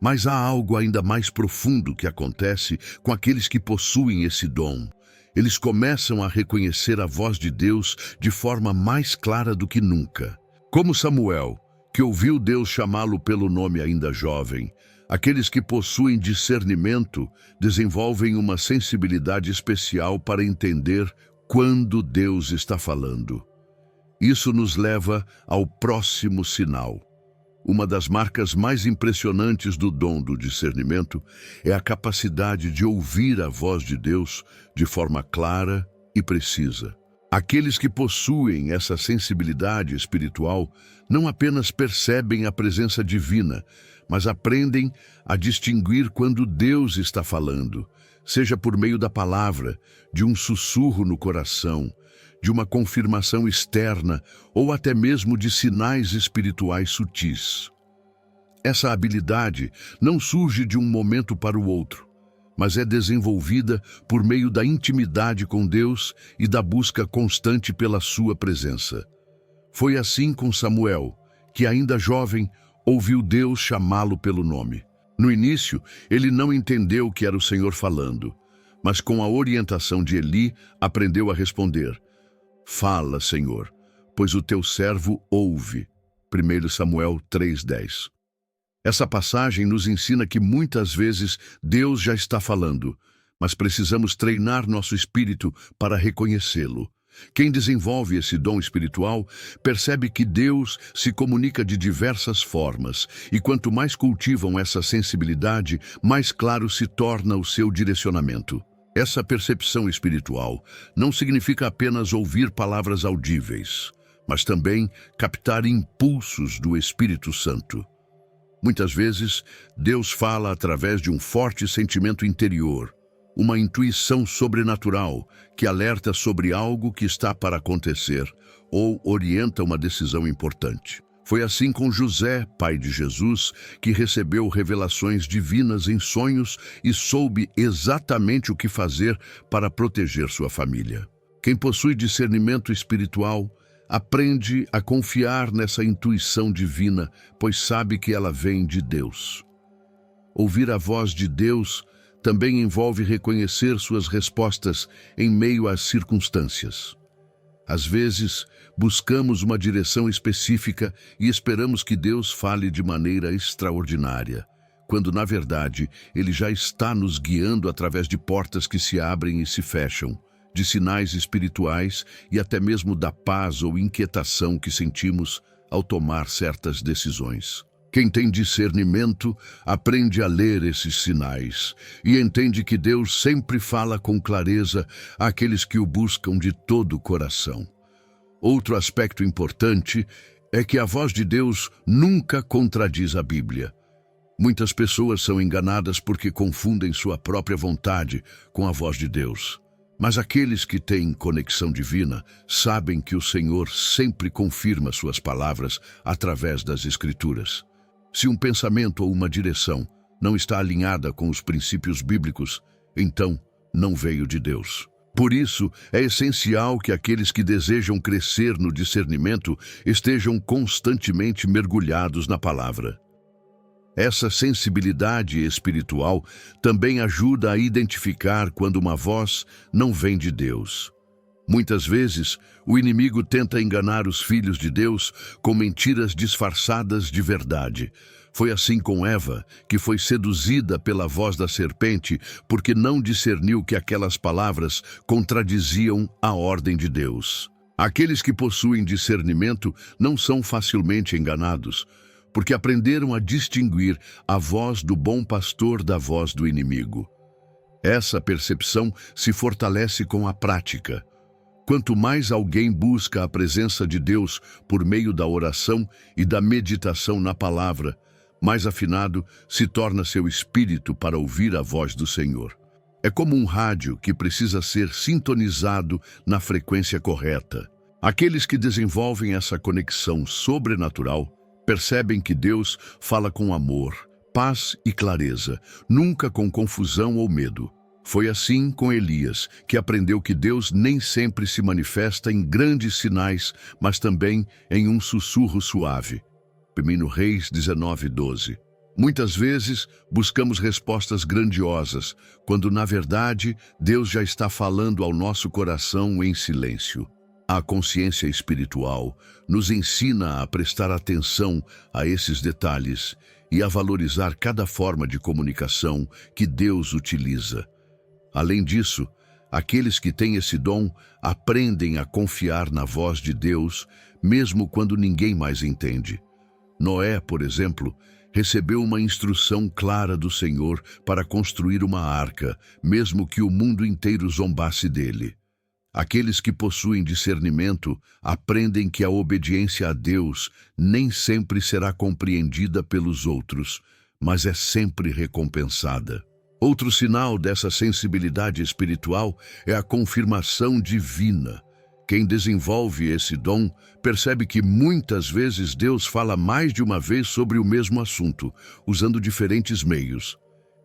Mas há algo ainda mais profundo que acontece com aqueles que possuem esse dom. Eles começam a reconhecer a voz de Deus de forma mais clara do que nunca. Como Samuel, que ouviu Deus chamá-lo pelo nome ainda jovem, aqueles que possuem discernimento desenvolvem uma sensibilidade especial para entender quando Deus está falando. Isso nos leva ao próximo sinal. Uma das marcas mais impressionantes do dom do discernimento é a capacidade de ouvir a voz de Deus de forma clara e precisa. Aqueles que possuem essa sensibilidade espiritual não apenas percebem a presença divina, mas aprendem a distinguir quando Deus está falando, seja por meio da palavra, de um sussurro no coração, de uma confirmação externa ou até mesmo de sinais espirituais sutis. Essa habilidade não surge de um momento para o outro, mas é desenvolvida por meio da intimidade com Deus e da busca constante pela sua presença. Foi assim com Samuel, que ainda jovem, ouviu Deus chamá-lo pelo nome. No início, ele não entendeu que era o Senhor falando, mas com a orientação de Eli, aprendeu a responder: "Fala, Senhor, pois o teu servo ouve." 1 Samuel 3:10. Essa passagem nos ensina que muitas vezes Deus já está falando, mas precisamos treinar nosso espírito para reconhecê-lo. Quem desenvolve esse dom espiritual percebe que Deus se comunica de diversas formas, e quanto mais cultivam essa sensibilidade, mais claro se torna o seu direcionamento. Essa percepção espiritual não significa apenas ouvir palavras audíveis, mas também captar impulsos do Espírito Santo. Muitas vezes, Deus fala através de um forte sentimento interior, uma intuição sobrenatural que alerta sobre algo que está para acontecer ou orienta uma decisão importante. Foi assim com José, pai de Jesus, que recebeu revelações divinas em sonhos e soube exatamente o que fazer para proteger sua família. Quem possui discernimento espiritual aprende a confiar nessa intuição divina, pois sabe que ela vem de Deus. Ouvir a voz de Deus também envolve reconhecer suas respostas em meio às circunstâncias. Às vezes, buscamos uma direção específica e esperamos que Deus fale de maneira extraordinária, quando, na verdade, Ele já está nos guiando através de portas que se abrem e se fecham, de sinais espirituais e até mesmo da paz ou inquietação que sentimos ao tomar certas decisões. Quem tem discernimento aprende a ler esses sinais e entende que Deus sempre fala com clareza àqueles que o buscam de todo o coração. Outro aspecto importante é que a voz de Deus nunca contradiz a Bíblia. Muitas pessoas são enganadas porque confundem sua própria vontade com a voz de Deus. Mas aqueles que têm conexão divina sabem que o Senhor sempre confirma suas palavras através das Escrituras. Se um pensamento ou uma direção não está alinhada com os princípios bíblicos, então não veio de Deus. Por isso, é essencial que aqueles que desejam crescer no discernimento estejam constantemente mergulhados na palavra. Essa sensibilidade espiritual também ajuda a identificar quando uma voz não vem de Deus. Muitas vezes, o inimigo tenta enganar os filhos de Deus com mentiras disfarçadas de verdade. Foi assim com Eva, que foi seduzida pela voz da serpente porque não discerniu que aquelas palavras contradiziam a ordem de Deus. Aqueles que possuem discernimento não são facilmente enganados, porque aprenderam a distinguir a voz do bom pastor da voz do inimigo. Essa percepção se fortalece com a prática. Quanto mais alguém busca a presença de Deus por meio da oração e da meditação na palavra, mais afinado se torna seu espírito para ouvir a voz do Senhor. É como um rádio que precisa ser sintonizado na frequência correta. Aqueles que desenvolvem essa conexão sobrenatural percebem que Deus fala com amor, paz e clareza, nunca com confusão ou medo. Foi assim com Elias, que aprendeu que Deus nem sempre se manifesta em grandes sinais, mas também em um sussurro suave. 1 Reis 19:12. Muitas vezes buscamos respostas grandiosas, quando na verdade Deus já está falando ao nosso coração em silêncio. A consciência espiritual nos ensina a prestar atenção a esses detalhes e a valorizar cada forma de comunicação que Deus utiliza. Além disso, aqueles que têm esse dom aprendem a confiar na voz de Deus, mesmo quando ninguém mais entende. Noé, por exemplo, recebeu uma instrução clara do Senhor para construir uma arca, mesmo que o mundo inteiro zombasse dele. Aqueles que possuem discernimento aprendem que a obediência a Deus nem sempre será compreendida pelos outros, mas é sempre recompensada. Outro sinal dessa sensibilidade espiritual é a confirmação divina. Quem desenvolve esse dom percebe que muitas vezes Deus fala mais de uma vez sobre o mesmo assunto, usando diferentes meios.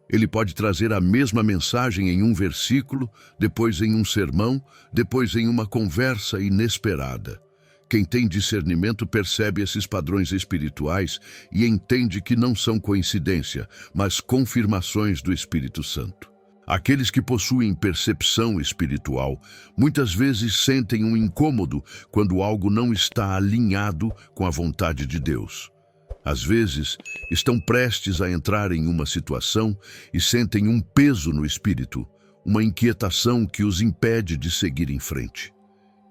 Ele pode trazer a mesma mensagem em um versículo, depois em um sermão, depois em uma conversa inesperada. Quem tem discernimento percebe esses padrões espirituais e entende que não são coincidência, mas confirmações do Espírito Santo. Aqueles que possuem percepção espiritual muitas vezes sentem um incômodo quando algo não está alinhado com a vontade de Deus. Às vezes, estão prestes a entrar em uma situação e sentem um peso no espírito, uma inquietação que os impede de seguir em frente.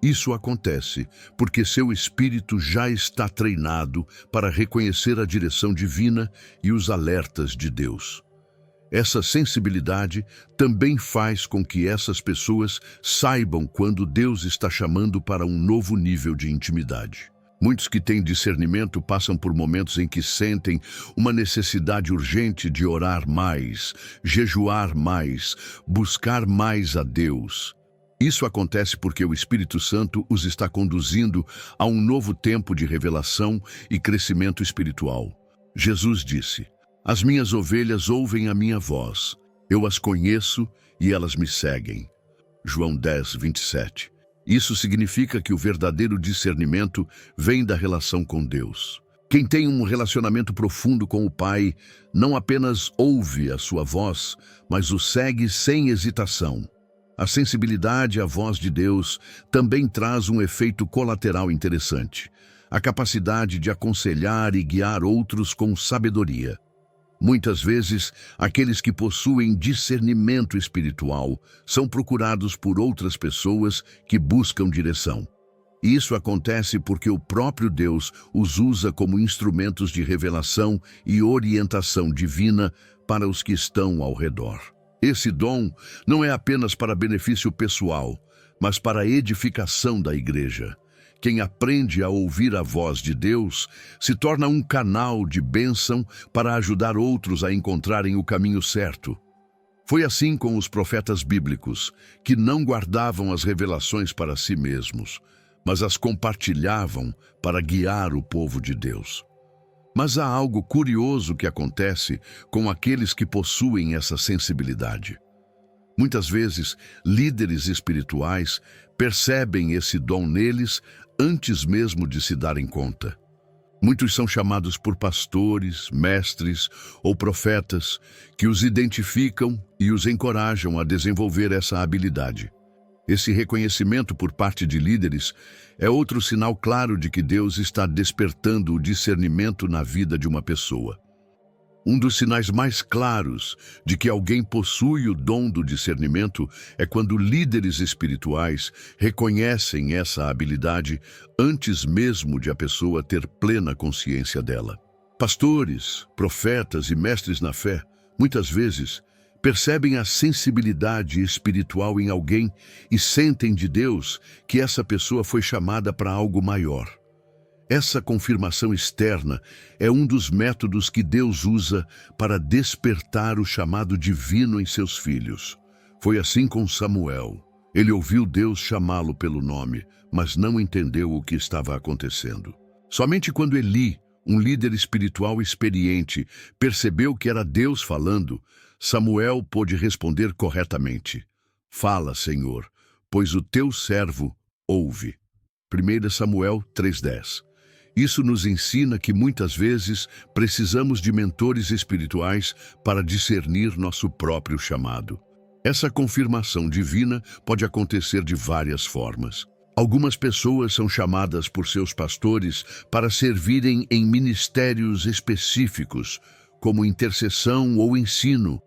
Isso acontece porque seu espírito já está treinado para reconhecer a direção divina e os alertas de Deus. Essa sensibilidade também faz com que essas pessoas saibam quando Deus está chamando para um novo nível de intimidade. Muitos que têm discernimento passam por momentos em que sentem uma necessidade urgente de orar mais, jejuar mais, buscar mais a Deus. Isso acontece porque o Espírito Santo os está conduzindo a um novo tempo de revelação e crescimento espiritual. Jesus disse: "As minhas ovelhas ouvem a minha voz, eu as conheço e elas me seguem." João 10, 27. Isso significa que o verdadeiro discernimento vem da relação com Deus. Quem tem um relacionamento profundo com o Pai não apenas ouve a sua voz, mas o segue sem hesitação. A sensibilidade à voz de Deus também traz um efeito colateral interessante: a capacidade de aconselhar e guiar outros com sabedoria. Muitas vezes, aqueles que possuem discernimento espiritual são procurados por outras pessoas que buscam direção. Isso acontece porque o próprio Deus os usa como instrumentos de revelação e orientação divina para os que estão ao redor. Esse dom não é apenas para benefício pessoal, mas para a edificação da igreja. Quem aprende a ouvir a voz de Deus se torna um canal de bênção para ajudar outros a encontrarem o caminho certo. Foi assim com os profetas bíblicos, que não guardavam as revelações para si mesmos, mas as compartilhavam para guiar o povo de Deus. Mas há algo curioso que acontece com aqueles que possuem essa sensibilidade. Muitas vezes, líderes espirituais percebem esse dom neles antes mesmo de se darem conta. Muitos são chamados por pastores, mestres ou profetas que os identificam e os encorajam a desenvolver essa habilidade. Esse reconhecimento por parte de líderes é outro sinal claro de que Deus está despertando o discernimento na vida de uma pessoa. Um dos sinais mais claros de que alguém possui o dom do discernimento é quando líderes espirituais reconhecem essa habilidade antes mesmo de a pessoa ter plena consciência dela. Pastores, profetas e mestres na fé, muitas vezes, percebem a sensibilidade espiritual em alguém e sentem de Deus que essa pessoa foi chamada para algo maior. Essa confirmação externa é um dos métodos que Deus usa para despertar o chamado divino em seus filhos. Foi assim com Samuel. Ele ouviu Deus chamá-lo pelo nome, mas não entendeu o que estava acontecendo. Somente quando Eli, um líder espiritual experiente, percebeu que era Deus falando, Samuel pôde responder corretamente: "Fala, Senhor, pois o teu servo ouve." 1 Samuel 3:10. Isso nos ensina que muitas vezes precisamos de mentores espirituais para discernir nosso próprio chamado. Essa confirmação divina pode acontecer de várias formas. Algumas pessoas são chamadas por seus pastores para servirem em ministérios específicos, como intercessão ou ensino,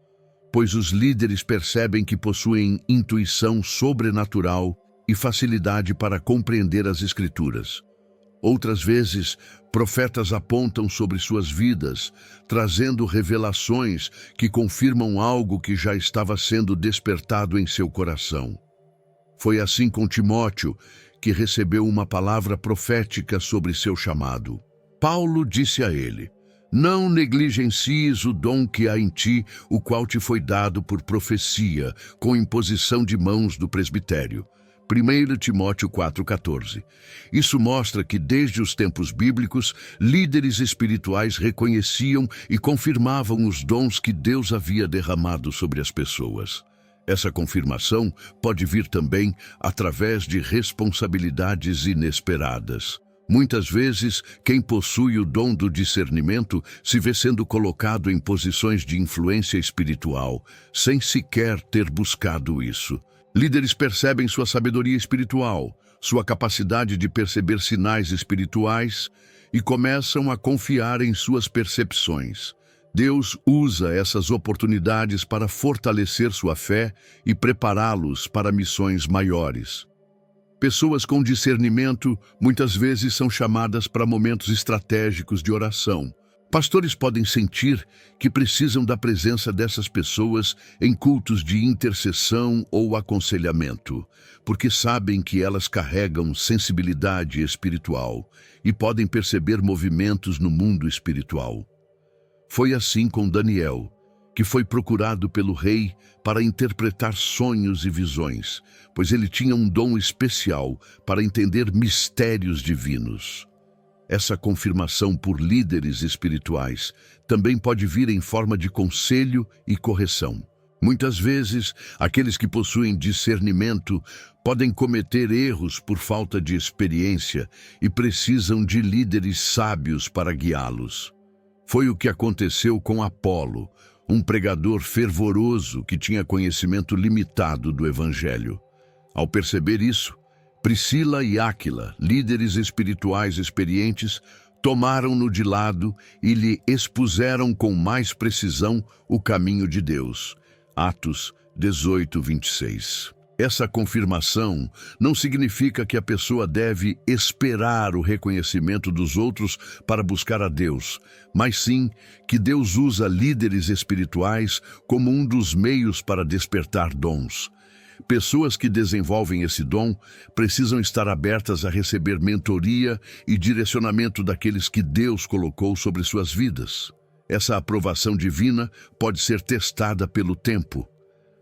pois os líderes percebem que possuem intuição sobrenatural e facilidade para compreender as Escrituras. Outras vezes, profetas apontam sobre suas vidas, trazendo revelações que confirmam algo que já estava sendo despertado em seu coração. Foi assim com Timóteo, que recebeu uma palavra profética sobre seu chamado. Paulo disse a ele: não negligencies o dom que há em ti, o qual te foi dado por profecia, com imposição de mãos do presbitério. 1 Timóteo 4,14. Isso mostra que desde os tempos bíblicos, líderes espirituais reconheciam e confirmavam os dons que Deus havia derramado sobre as pessoas. Essa confirmação pode vir também através de responsabilidades inesperadas. Muitas vezes, quem possui o dom do discernimento se vê sendo colocado em posições de influência espiritual, sem sequer ter buscado isso. Líderes percebem sua sabedoria espiritual, sua capacidade de perceber sinais espirituais e começam a confiar em suas percepções. Deus usa essas oportunidades para fortalecer sua fé e prepará-los para missões maiores. Pessoas com discernimento muitas vezes são chamadas para momentos estratégicos de oração. Pastores podem sentir que precisam da presença dessas pessoas em cultos de intercessão ou aconselhamento, porque sabem que elas carregam sensibilidade espiritual e podem perceber movimentos no mundo espiritual. Foi assim com Daniel, que foi procurado pelo rei para interpretar sonhos e visões, pois ele tinha um dom especial para entender mistérios divinos. Essa confirmação por líderes espirituais também pode vir em forma de conselho e correção. Muitas vezes, aqueles que possuem discernimento podem cometer erros por falta de experiência e precisam de líderes sábios para guiá-los. Foi o que aconteceu com Apolo, um pregador fervoroso que tinha conhecimento limitado do Evangelho. Ao perceber isso, Priscila e Áquila, líderes espirituais experientes, tomaram-no de lado e lhe expuseram com mais precisão o caminho de Deus. Atos 18, 26. Essa confirmação não significa que a pessoa deve esperar o reconhecimento dos outros para buscar a Deus, mas sim que Deus usa líderes espirituais como um dos meios para despertar dons. Pessoas que desenvolvem esse dom precisam estar abertas a receber mentoria e direcionamento daqueles que Deus colocou sobre suas vidas. Essa aprovação divina pode ser testada pelo tempo.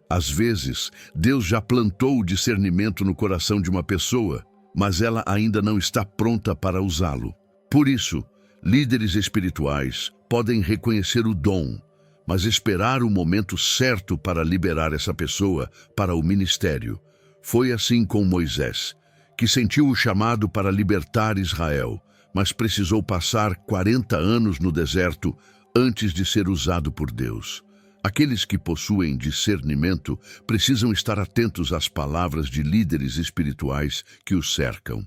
Às vezes, Deus já plantou o discernimento no coração de uma pessoa, mas ela ainda não está pronta para usá-lo. Por isso, líderes espirituais podem reconhecer o dom, mas esperar o momento certo para liberar essa pessoa para o ministério. Foi assim com Moisés, que sentiu o chamado para libertar Israel, mas precisou passar 40 anos no deserto antes de ser usado por Deus. Aqueles que possuem discernimento precisam estar atentos às palavras de líderes espirituais que os cercam.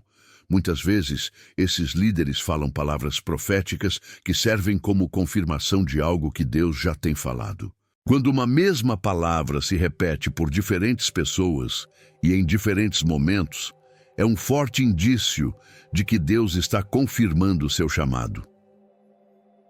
Muitas vezes, esses líderes falam palavras proféticas que servem como confirmação de algo que Deus já tem falado. Quando uma mesma palavra se repete por diferentes pessoas e em diferentes momentos, é um forte indício de que Deus está confirmando o seu chamado.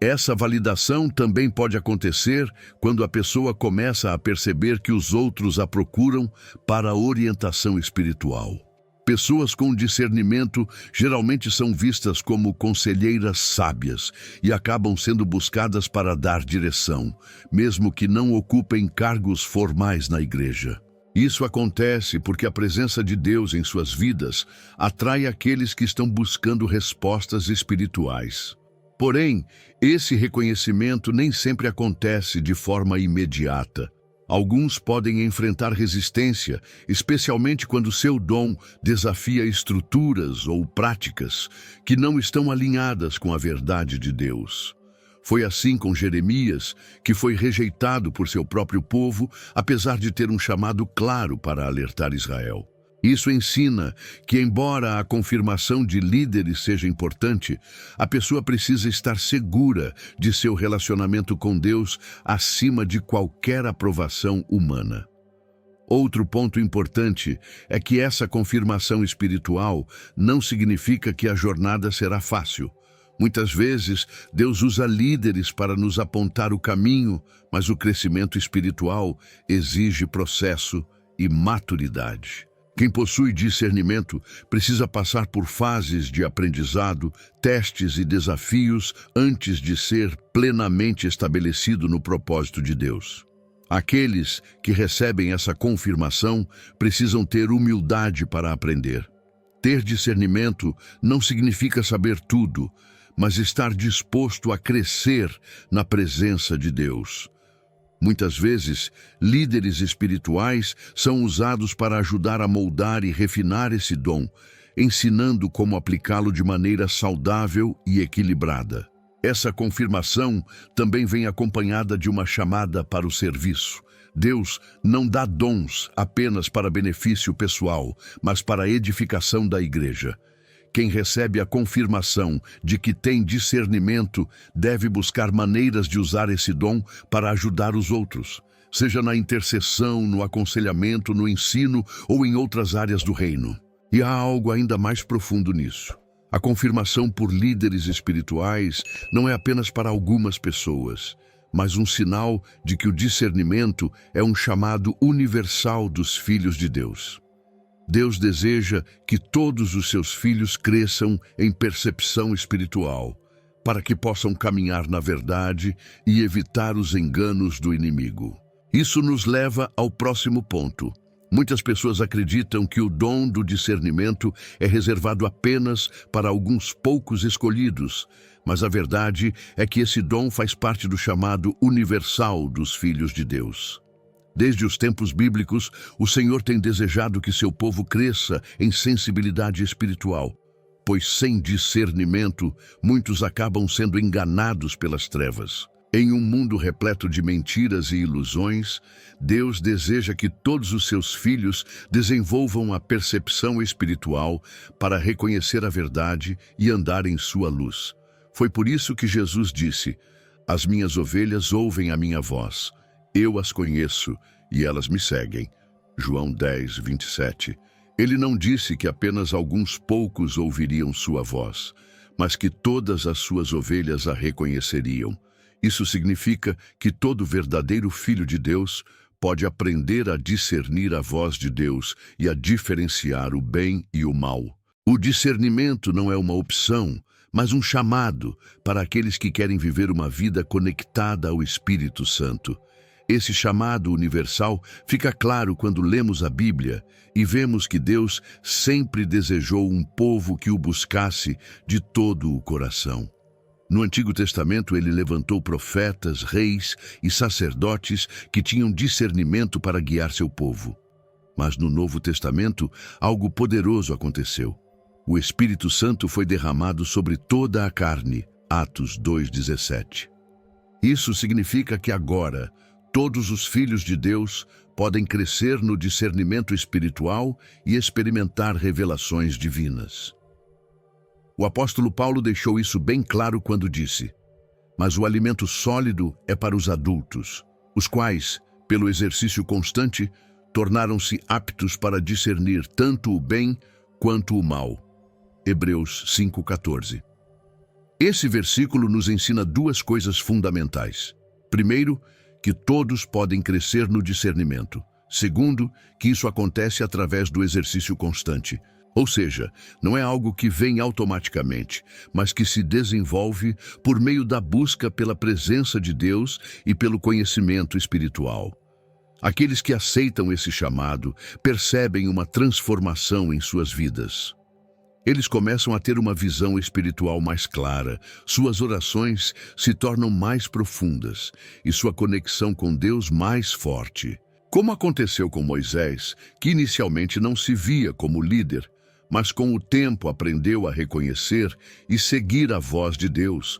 Essa validação também pode acontecer quando a pessoa começa a perceber que os outros a procuram para orientação espiritual. Pessoas com discernimento geralmente são vistas como conselheiras sábias e acabam sendo buscadas para dar direção, mesmo que não ocupem cargos formais na igreja. Isso acontece porque a presença de Deus em suas vidas atrai aqueles que estão buscando respostas espirituais. Porém, esse reconhecimento nem sempre acontece de forma imediata. Alguns podem enfrentar resistência, especialmente quando seu dom desafia estruturas ou práticas que não estão alinhadas com a verdade de Deus. Foi assim com Jeremias, que foi rejeitado por seu próprio povo, apesar de ter um chamado claro para alertar Israel. Isso ensina que, embora a confirmação de líderes seja importante, a pessoa precisa estar segura de seu relacionamento com Deus acima de qualquer aprovação humana. Outro ponto importante é que essa confirmação espiritual não significa que a jornada será fácil. Muitas vezes, Deus usa líderes para nos apontar o caminho, mas o crescimento espiritual exige processo e maturidade. Quem possui discernimento precisa passar por fases de aprendizado, testes e desafios antes de ser plenamente estabelecido no propósito de Deus. Aqueles que recebem essa confirmação precisam ter humildade para aprender. Ter discernimento não significa saber tudo, mas estar disposto a crescer na presença de Deus. Muitas vezes, líderes espirituais são usados para ajudar a moldar e refinar esse dom, ensinando como aplicá-lo de maneira saudável e equilibrada. Essa confirmação também vem acompanhada de uma chamada para o serviço. Deus não dá dons apenas para benefício pessoal, mas para a edificação da igreja. Quem recebe a confirmação de que tem discernimento deve buscar maneiras de usar esse dom para ajudar os outros, seja na intercessão, no aconselhamento, no ensino ou em outras áreas do reino. E há algo ainda mais profundo nisso. A confirmação por líderes espirituais não é apenas para algumas pessoas, mas um sinal de que o discernimento é um chamado universal dos filhos de Deus. Deus deseja que todos os seus filhos cresçam em percepção espiritual, para que possam caminhar na verdade e evitar os enganos do inimigo. Isso nos leva ao próximo ponto. Muitas pessoas acreditam que o dom do discernimento é reservado apenas para alguns poucos escolhidos, mas a verdade é que esse dom faz parte do chamado universal dos filhos de Deus. Desde os tempos bíblicos, o Senhor tem desejado que seu povo cresça em sensibilidade espiritual, pois sem discernimento, muitos acabam sendo enganados pelas trevas. Em um mundo repleto de mentiras e ilusões, Deus deseja que todos os seus filhos desenvolvam a percepção espiritual para reconhecer a verdade e andar em sua luz. Foi por isso que Jesus disse: "As minhas ovelhas ouvem a minha voz. Eu as conheço e elas me seguem." João 10, 27. Ele não disse que apenas alguns poucos ouviriam sua voz, mas que todas as suas ovelhas a reconheceriam. Isso significa que todo verdadeiro filho de Deus pode aprender a discernir a voz de Deus e a diferenciar o bem e o mal. O discernimento não é uma opção, mas um chamado para aqueles que querem viver uma vida conectada ao Espírito Santo. Esse chamado universal fica claro quando lemos a Bíblia e vemos que Deus sempre desejou um povo que o buscasse de todo o coração. No Antigo Testamento, ele levantou profetas, reis e sacerdotes que tinham discernimento para guiar seu povo. Mas no Novo Testamento, algo poderoso aconteceu. O Espírito Santo foi derramado sobre toda a carne. Atos 2:17. Isso significa que agora, todos os filhos de Deus podem crescer no discernimento espiritual e experimentar revelações divinas. O apóstolo Paulo deixou isso bem claro quando disse: "Mas o alimento sólido é para os adultos, os quais, pelo exercício constante, tornaram-se aptos para discernir tanto o bem quanto o mal." Hebreus 5:14. Esse versículo nos ensina duas coisas fundamentais. Primeiro, que todos podem crescer no discernimento. Segundo, que isso acontece através do exercício constante. Ou seja, não é algo que vem automaticamente, mas que se desenvolve por meio da busca pela presença de Deus e pelo conhecimento espiritual. Aqueles que aceitam esse chamado percebem uma transformação em suas vidas. Eles começam a ter uma visão espiritual mais clara, suas orações se tornam mais profundas e sua conexão com Deus mais forte. Como aconteceu com Moisés, que inicialmente não se via como líder, mas com o tempo aprendeu a reconhecer e seguir a voz de Deus,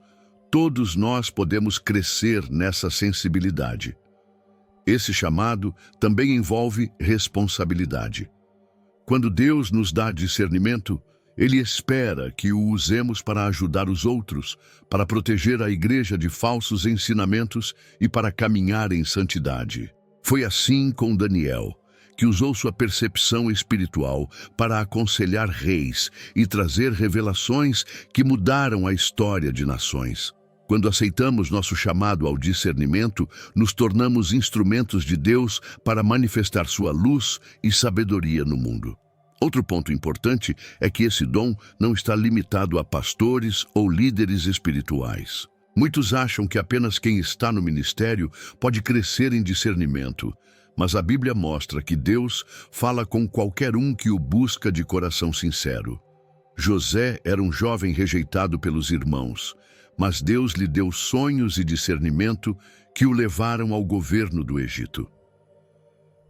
todos nós podemos crescer nessa sensibilidade. Esse chamado também envolve responsabilidade. Quando Deus nos dá discernimento, Ele espera que o usemos para ajudar os outros, para proteger a igreja de falsos ensinamentos e para caminhar em santidade. Foi assim com Daniel, que usou sua percepção espiritual para aconselhar reis e trazer revelações que mudaram a história de nações. Quando aceitamos nosso chamado ao discernimento, nos tornamos instrumentos de Deus para manifestar sua luz e sabedoria no mundo. Outro ponto importante é que esse dom não está limitado a pastores ou líderes espirituais. Muitos acham que apenas quem está no ministério pode crescer em discernimento, mas a Bíblia mostra que Deus fala com qualquer um que o busca de coração sincero. José era um jovem rejeitado pelos irmãos, mas Deus lhe deu sonhos e discernimento que o levaram ao governo do Egito.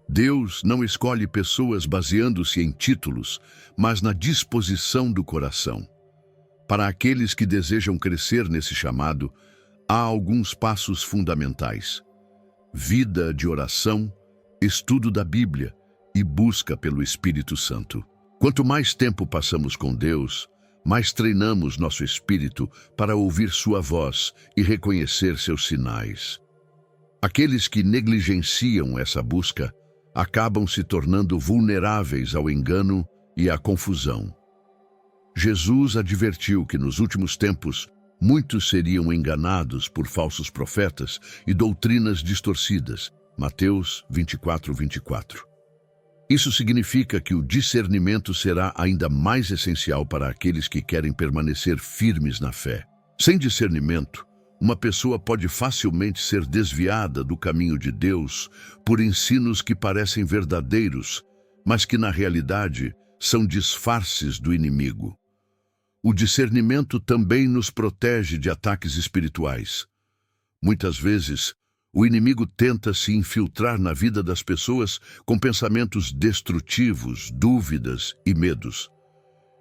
Deus não escolhe pessoas baseando-se em títulos, mas na disposição do coração. Para aqueles que desejam crescer nesse chamado, há alguns passos fundamentais: vida de oração, estudo da Bíblia e busca pelo Espírito Santo. Quanto mais tempo passamos com Deus, mais treinamos nosso espírito para ouvir sua voz e reconhecer seus sinais. Aqueles que negligenciam essa busca acabam se tornando vulneráveis ao engano e à confusão. Jesus advertiu que nos últimos tempos muitos seriam enganados por falsos profetas e doutrinas distorcidas. Mateus 24:24. Isso significa que o discernimento será ainda mais essencial para aqueles que querem permanecer firmes na fé. Sem discernimento, uma pessoa pode facilmente ser desviada do caminho de Deus por ensinos que parecem verdadeiros, mas que na realidade são disfarces do inimigo. O discernimento também nos protege de ataques espirituais. Muitas vezes, o inimigo tenta se infiltrar na vida das pessoas com pensamentos destrutivos, dúvidas e medos.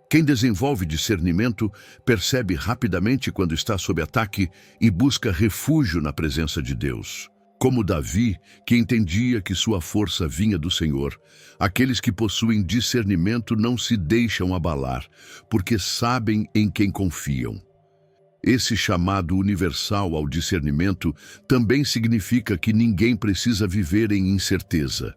Quem desenvolve discernimento percebe rapidamente quando está sob ataque e busca refúgio na presença de Deus. Como Davi, que entendia que sua força vinha do Senhor, aqueles que possuem discernimento não se deixam abalar, porque sabem em quem confiam. Esse chamado universal ao discernimento também significa que ninguém precisa viver em incerteza.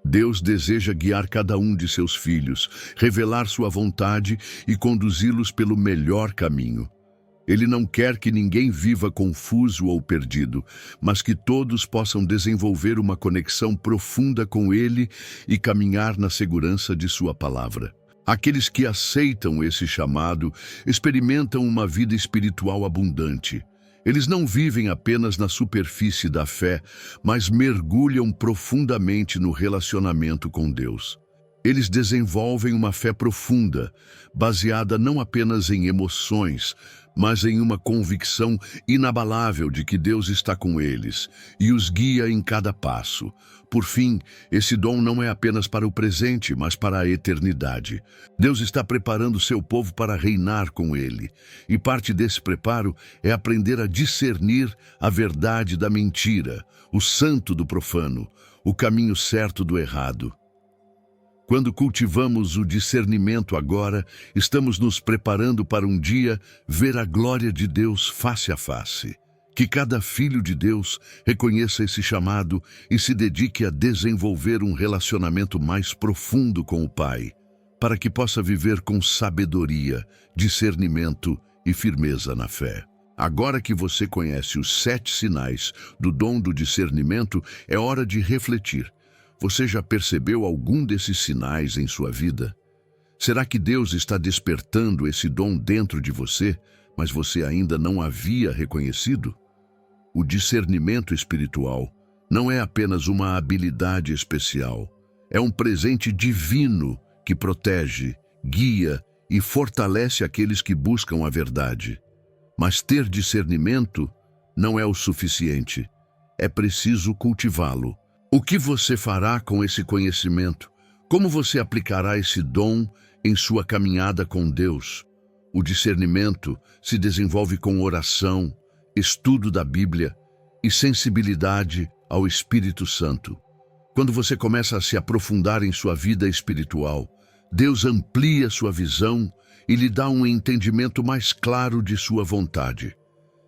Deus deseja guiar cada um de seus filhos, revelar sua vontade e conduzi-los pelo melhor caminho. Ele não quer que ninguém viva confuso ou perdido, mas que todos possam desenvolver uma conexão profunda com Ele e caminhar na segurança de sua palavra. Aqueles que aceitam esse chamado experimentam uma vida espiritual abundante. Eles não vivem apenas na superfície da fé, mas mergulham profundamente no relacionamento com Deus. Eles desenvolvem uma fé profunda, baseada não apenas em emoções, mas em uma convicção inabalável de que Deus está com eles e os guia em cada passo. Por fim, esse dom não é apenas para o presente, mas para a eternidade. Deus está preparando seu povo para reinar com Ele, e parte desse preparo é aprender a discernir a verdade da mentira, o santo do profano, o caminho certo do errado. Quando cultivamos o discernimento agora, estamos nos preparando para um dia ver a glória de Deus face a face. Que cada filho de Deus reconheça esse chamado e se dedique a desenvolver um relacionamento mais profundo com o Pai, para que possa viver com sabedoria, discernimento e firmeza na fé. Agora que você conhece os 7 sinais do dom do discernimento, é hora de refletir. Você já percebeu algum desses sinais em sua vida? Será que Deus está despertando esse dom dentro de você, mas você ainda não havia reconhecido? O discernimento espiritual não é apenas uma habilidade especial, é um presente divino que protege, guia e fortalece aqueles que buscam a verdade. Mas ter discernimento não é o suficiente, é preciso cultivá-lo. O que você fará com esse conhecimento? Como você aplicará esse dom em sua caminhada com Deus? O discernimento se desenvolve com oração, estudo da Bíblia e sensibilidade ao Espírito Santo. Quando você começa a se aprofundar em sua vida espiritual, Deus amplia sua visão e lhe dá um entendimento mais claro de sua vontade.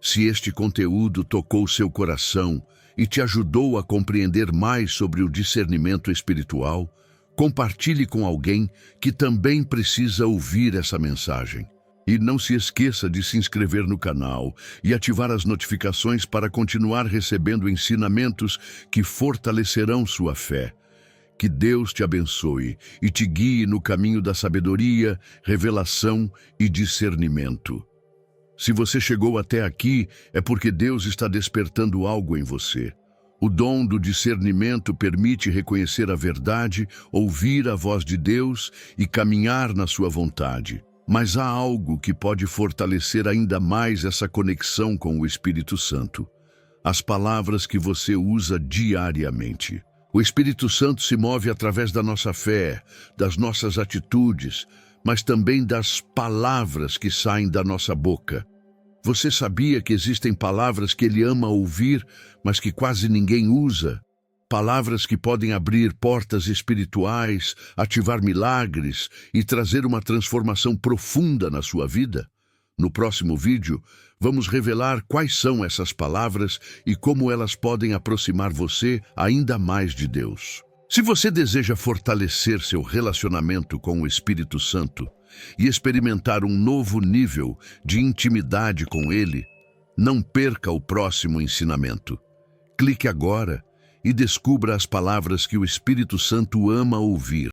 Se este conteúdo tocou seu coração e te ajudou a compreender mais sobre o discernimento espiritual, compartilhe com alguém que também precisa ouvir essa mensagem. E não se esqueça de se inscrever no canal e ativar as notificações para continuar recebendo ensinamentos que fortalecerão sua fé. Que Deus te abençoe e te guie no caminho da sabedoria, revelação e discernimento. Se você chegou até aqui, é porque Deus está despertando algo em você. O dom do discernimento permite reconhecer a verdade, ouvir a voz de Deus e caminhar na sua vontade. Mas há algo que pode fortalecer ainda mais essa conexão com o Espírito Santo: as palavras que você usa diariamente. O Espírito Santo se move através da nossa fé, das nossas atitudes, mas também das palavras que saem da nossa boca. Você sabia que existem palavras que ele ama ouvir, mas que quase ninguém usa? Palavras que podem abrir portas espirituais, ativar milagres e trazer uma transformação profunda na sua vida? No próximo vídeo, vamos revelar quais são essas palavras e como elas podem aproximar você ainda mais de Deus. Se você deseja fortalecer seu relacionamento com o Espírito Santo e experimentar um novo nível de intimidade com Ele, não perca o próximo ensinamento. Clique agora e descubra as palavras que o Espírito Santo ama ouvir.